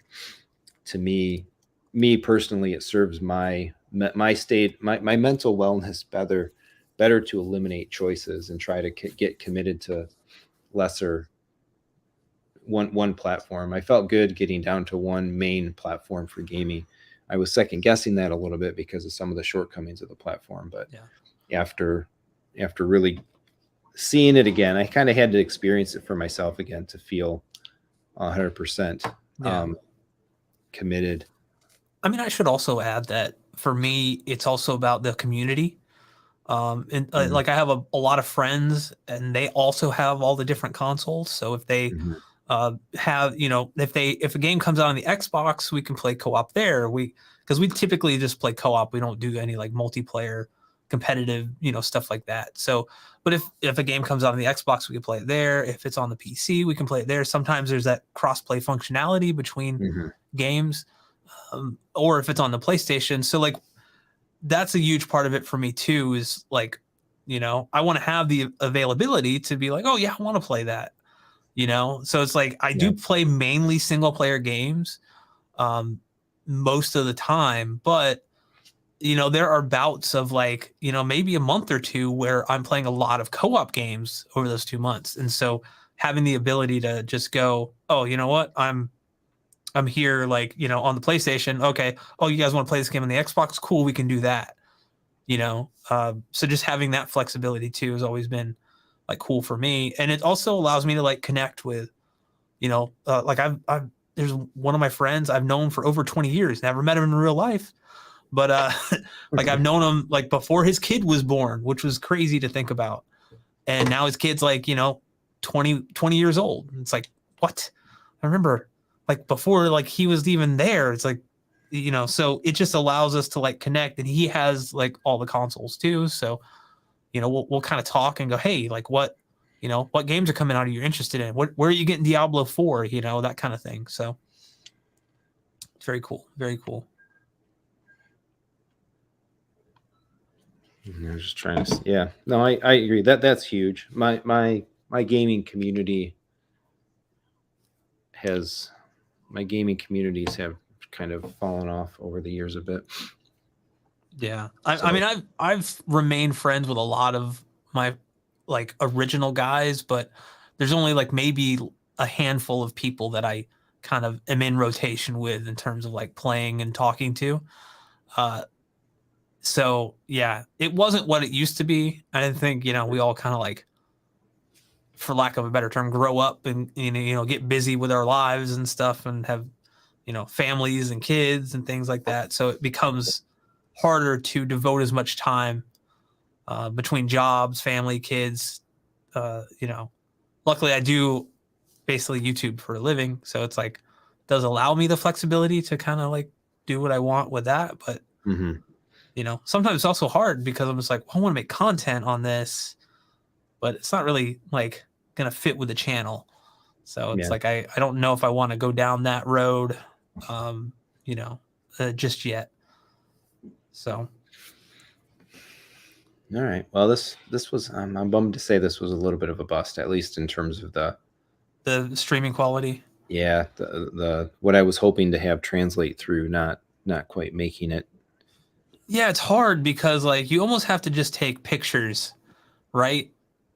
to me personally, it serves my state, my mental wellness better to eliminate choices and try to get committed to lesser one platform. I felt good getting down to one main platform for gaming. I was second guessing that a little bit because of some of the shortcomings of the platform, but after really seeing it again, I kind of had to experience it for myself again to feel 100% committed.
I mean, I should also add that for me, it's also about the community. Like, I have a lot of friends, and they also have all the different consoles. So if they have, if a game comes out on the Xbox, we can play co-op there. Because we typically just play co-op. We don't do any like multiplayer competitive, stuff like that. So, but if a game comes out on the Xbox, we can play it there. If it's on the PC, we can play it there. Sometimes there's that cross-play functionality between games. Or if it's on the PlayStation. So like, that's a huge part of it for me too, is like, I want to have the availability to be like, oh yeah, I want to play that, so it's like, I do play mainly single player games most of the time, but there are bouts of like, maybe a month or two where I'm playing a lot of co-op games over those 2 months. And so having the ability to just go, oh, you know what, I'm here, like, on the PlayStation. Okay. Oh, you guys want to play this game on the Xbox? Cool. We can do that. So just having that flexibility too has always been like cool for me. And it also allows me to like connect with, like there's one of my friends I've known for over 20 years, never met him in real life, but like I've known him like before his kid was born, which was crazy to think about. And now his kid's like, 20 years old. And it's like, what? I remember, like, before, like, he was even there. It's like, so it just allows us to like connect, and he has like all the consoles too. So, we'll kind of talk and go, hey, like, what games are coming out you're interested in? Where are you getting Diablo 4? That kind of thing. So it's very cool. Very cool.
I was just trying to, no, I agree that's huge. My gaming community my gaming communities have kind of fallen off over the years a bit.
Yeah. I mean, I've remained friends with a lot of my like original guys, but there's only like maybe a handful of people that I kind of am in rotation with in terms of like playing and talking to. So yeah, it wasn't what it used to be. I didn't think, you know, we all kind of like, for lack of a better term, grow up and, you know, get busy with our lives and stuff and have, you know, families and kids and things like that. So it becomes harder to devote as much time between jobs, family, kids. You know, luckily I do basically YouTube for a living. So it's like, does allow me the flexibility to kind of like do what I want with that. But, you know, sometimes it's also hard because I'm just like, well, I want to make content on this, but it's not really like going to fit with the channel. So it's like, I don't know if I want to go down that road, you know, just yet. So.
All right. Well, this was, I'm bummed to say this was a little bit of a bust, at least in terms of the
streaming quality.
Yeah. The what I was hoping to have translate through, not quite making it.
Yeah. It's hard because like you almost have to just take pictures, right?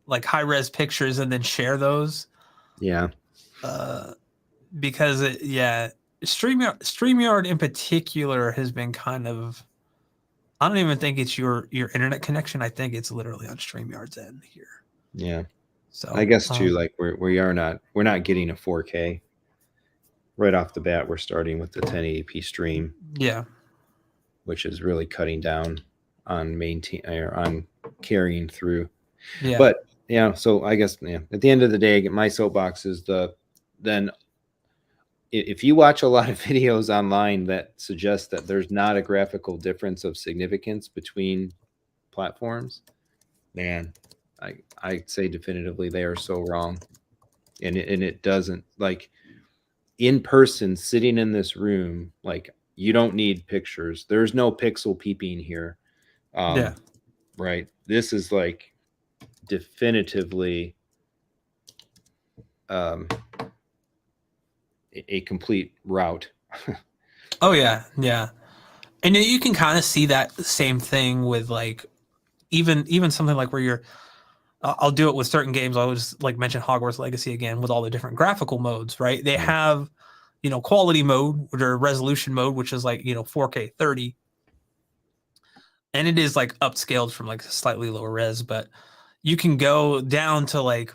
Like high res pictures and then share those.
Yeah.
Because StreamYard in particular has been kind of, I don't even think it's your internet connection. I think it's literally on StreamYard's end here.
Yeah.
So
I guess too, like we're not getting a 4K right off the bat. We're starting with the 1080p stream.
Yeah.
Which is really cutting down on on carrying through.
Yeah.
But yeah, so I guess at the end of the day, my soapbox is then if you watch a lot of videos online that suggest that there's not a graphical difference of significance between platforms, man, I say definitively they are so wrong. And it doesn't, like, in person, sitting in this room, like, you don't need pictures. There's no pixel peeping here.
Yeah.
Right. This is like definitively a complete route.
Oh yeah. Yeah. And you can kind of see that same thing with like, even something like where I'll do it with certain games. I always like mention Hogwarts Legacy again with all the different graphical modes, right? They have, you know, quality mode or resolution mode, which is like, you know, 4K 30. And it is like upscaled from like slightly lower res, but you can go down to like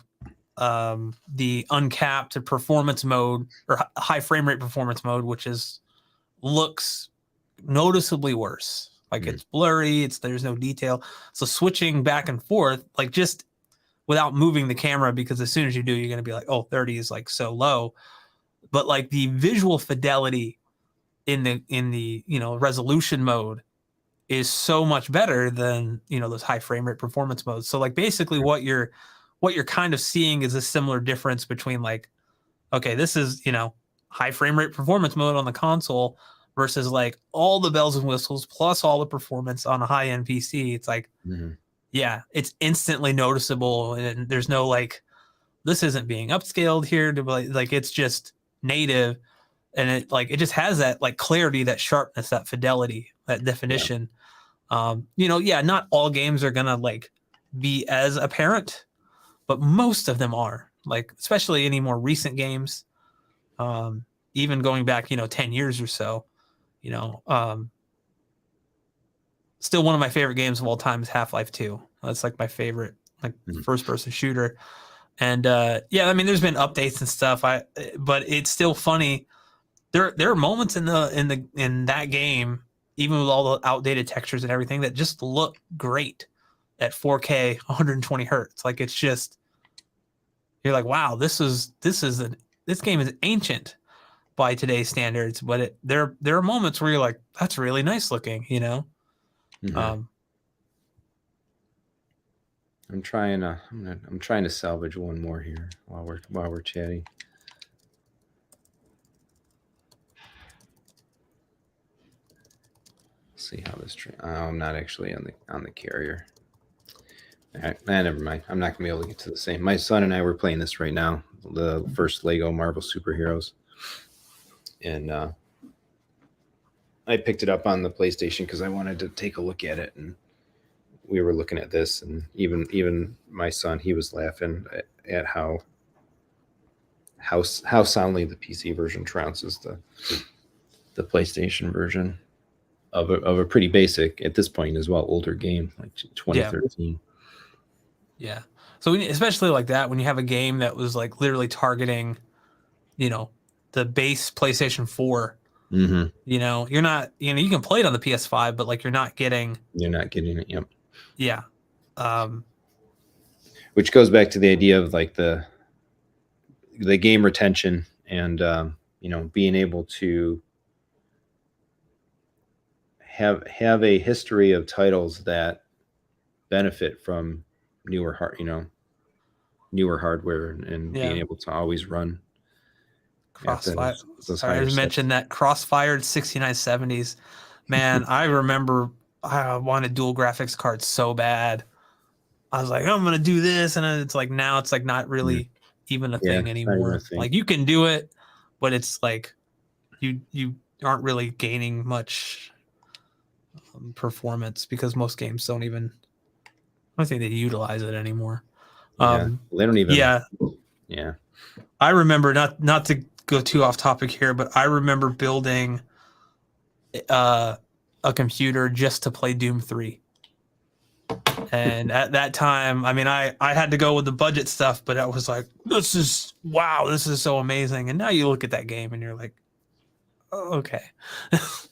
the uncapped performance mode or high frame rate performance mode, which looks noticeably worse. Like it's blurry, there's no detail. So switching back and forth, like just without moving the camera, because as soon as you do, you're going to be like, oh, 30 is like so low. But like the visual fidelity in the you know, resolution mode is so much better than, you know, those high frame rate performance modes. So like basically what you're kind of seeing is a similar difference between like, okay, this is, you know, high frame rate performance mode on the console versus like all the bells and whistles plus all the performance on a high end PC. It's like, yeah, it's instantly noticeable, and there's no like, this isn't being upscaled here to like it's just native, and it just has that like clarity, that sharpness, that fidelity, that definition. You know, yeah, not all games are gonna like be as apparent, but most of them are, like, especially any more recent games, even going back, you know, 10 years or so, you know, still one of my favorite games of all time is Half-Life 2. That's like my favorite, like, first person shooter. And yeah, I mean, there's been updates and stuff. But it's still funny. There are moments in that game, even with all the outdated textures and everything, that just look great at 4K, 120 hertz. Like it's just, you're like, wow, this game is ancient by today's standards. But there are moments where you're like, that's really nice looking, you know.
I'm trying to salvage one more here while we're chatting. See how this I'm not actually on the carrier. All right, never mind. I'm not gonna be able to get to the same. My son and I were playing this right now, the first Lego Marvel Superheroes, and I picked it up on the PlayStation because I wanted to take a look at it, and we were looking at this, and even my son, he was laughing at how how soundly the PC version trounces the PlayStation version of a pretty basic, at this point as well, older game, like 2013.
Yeah. So especially like that, when you have a game that was like literally targeting, the base PlayStation 4,
Mm-hmm.
you're not, you can play it on the PS5, but like you're not getting
it. Yep.
Yeah.
Which goes back to the idea of like the game retention and being able to have a history of titles that benefit from newer hardware and being able to always run
Crossfire.
those
I
higher
mentioned that crossfired 6970s. Man, I remember I wanted dual graphics cards so bad. I was like, I'm gonna do this, and then it's like now it's like not really even a thing anymore. Like you can do it, but it's like you aren't really gaining much performance because most games don't even. I don't think they utilize it anymore.
They don't even.
Yeah. I remember not to go too off topic here, but I remember building a computer just to play Doom 3. And at that time, I mean, I had to go with the budget stuff, but I was like, this is so amazing. And now you look at that game and you're like, oh, okay.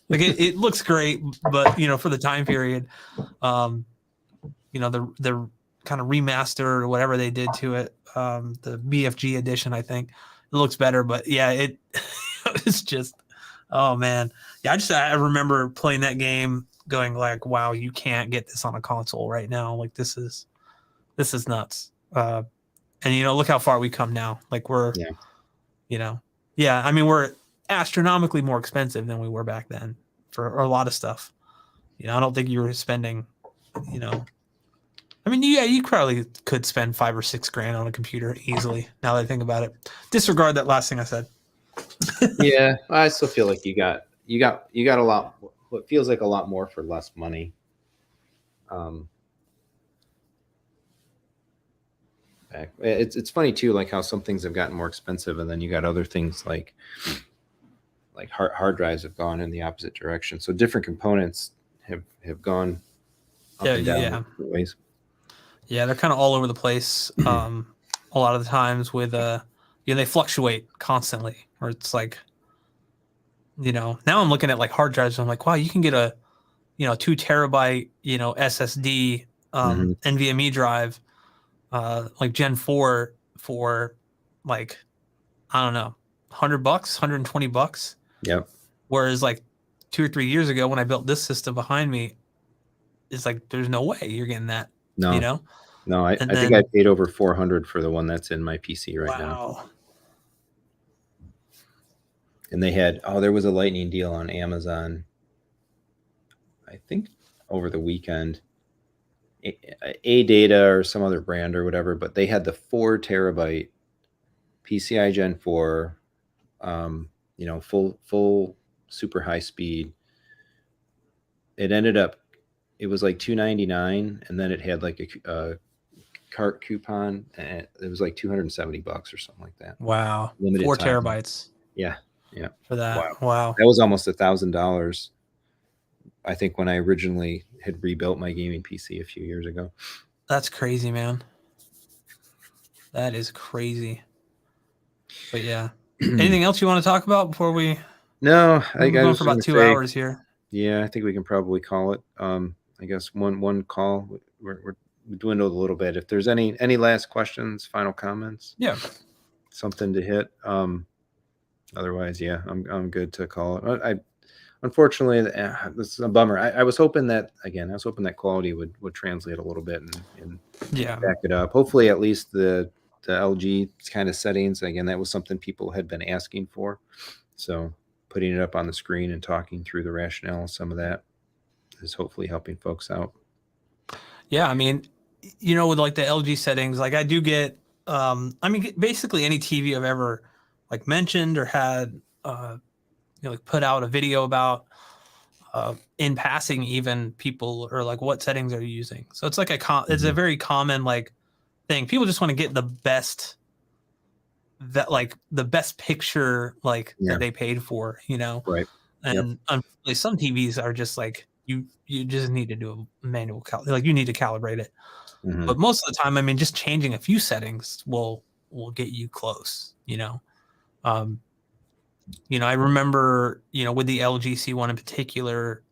Like it looks great, but for the time period, the kind of remaster or whatever they did to it, the BFG edition, I think it looks better, but yeah, it's just, oh man. Yeah. I remember playing that game going like, wow, you can't get this on a console right now. Like this is nuts. And look how far we come now. Like we're, I mean, we're astronomically more expensive than we were back then for a lot of stuff. I don't think you were spending, I mean, you probably could spend $5 or $6 grand on a computer easily. Now that I think about it, disregard that last thing I said.
Yeah, I still feel like you got a lot. What feels like a lot more for less money. It's funny too, like how some things have gotten more expensive, and then you got other things like hard drives have gone in the opposite direction. So different components have gone up and down in different ways. Yeah,
they're kind of all over the place. A lot of the times with they fluctuate constantly, or it's like, now I'm looking at like hard drives and I'm like, wow, you can get a 2 terabyte SSD NVMe drive like Gen 4 for like, I don't know, $100, $120.
Yep.
Whereas like 2 or 3 years ago when I built this system behind me, it's like there's no way you're getting that.
No. No, I think I paid over $400 for the one that's in my PC right now. And they had there was a lightning deal on Amazon, I think over the weekend. A Data or some other brand or whatever, but they had the 4 terabyte PCI Gen 4, full super high speed. It was like $299, and then it had like a cart coupon, and it was like $270 or something like that.
Wow.
Limited
4
time.
terabytes.
Yeah.
For that. Wow.
That was almost $1,000. I think when I originally had rebuilt my gaming PC a few years ago.
That's crazy, man. That is crazy. But yeah. Anything else you want to talk about before we?
No,
we're going for about 2 hours here.
Yeah, I think we can probably call it. I guess one call. We're dwindled a little bit. If there's any last questions, final comments.
Yeah.
Something to hit. Otherwise, yeah, I'm good to call it. Unfortunately, this is a bummer. I was hoping that quality would translate a little bit and back it up. Hopefully, at least the LG kind of settings. Again, that was something people had been asking for. So putting it up on the screen and talking through the rationale, some of that is hopefully helping folks out.
Yeah, I mean, with like the LG settings, like I do get, basically any TV I've ever like mentioned or had, like put out a video about, in passing, even people are like, what settings are you using? So it's like it's a very common like thing. People just want to get the best that like the best picture like
Yeah.
that they paid for, you know.
Right.
And unfortunately, some TVs are just like you just need to do a manual like you need to calibrate it.
Mhm.
But most of the time, I mean, just changing a few settings will get you close, you know. You know, I remember, you know, with the LGC one in particular,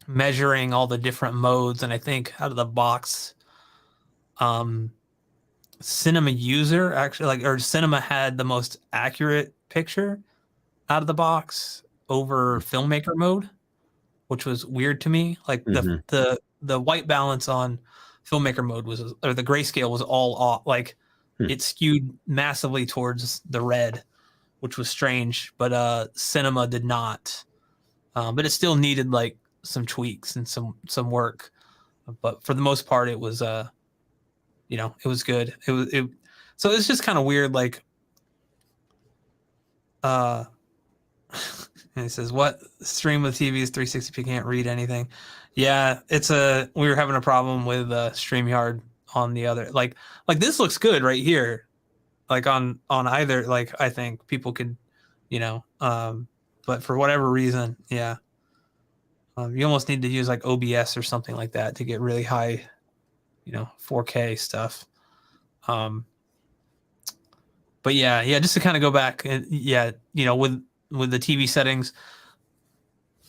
measuring all the different modes, and I think out of the box, Cinema User actually like, or Cinema had the most accurate picture out of the box over filmmaker mode, which was weird to me. Like
Mhm.
the white balance on filmmaker mode was, or the grayscale was all off. Like it skewed massively towards the red, which was strange. But Cinema did not. But it still needed like some tweaks and some work. But for the most part, it was you know, it was good. So it's just kind of weird, like and it says, what stream with TV is 360p, can't read anything. Yeah, we were having a problem with StreamYard on the other, like this looks good right here, like on either, like I think people could, you know, but for whatever reason, yeah, you almost need to use like OBS or something like that to get really high, you know, 4K stuff. But yeah, just to kind of go back, and yeah, you know, with the TV settings,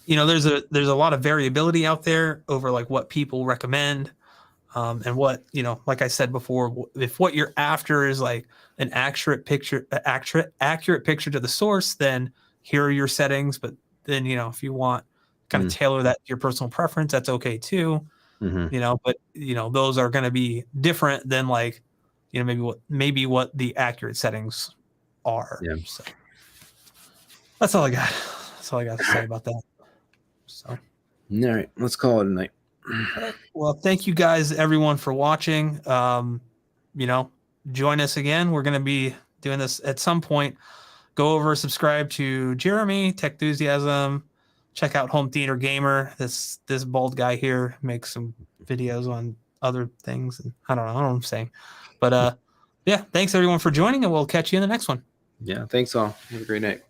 you know, there's a lot of variability out there over like what people recommend, and what, you know, like I said before, if what you're after is like an accurate picture to the source, then here are your settings. But then, you know, if you want kind of tailor that to your personal preference, that's okay too.
Mhm.
You know, but you know, those are going to be different than like, you know, maybe what the accurate settings are.
Yeah.
So that's all I got. That's all I got to say about that. So,
All right, let's call it a night.
all right. Well, thank you guys, everyone, for watching. You know, join us again. We're going to be doing this at some point. Go over, subscribe to Jeremy, Tech Enthusiasm. Check out Home Theater Gamer. This bald guy here makes some videos on other things, and I don't know what I'm saying, but yeah, thanks everyone for joining, and we'll catch you in the next one.
Yeah, thanks all. Have a great night.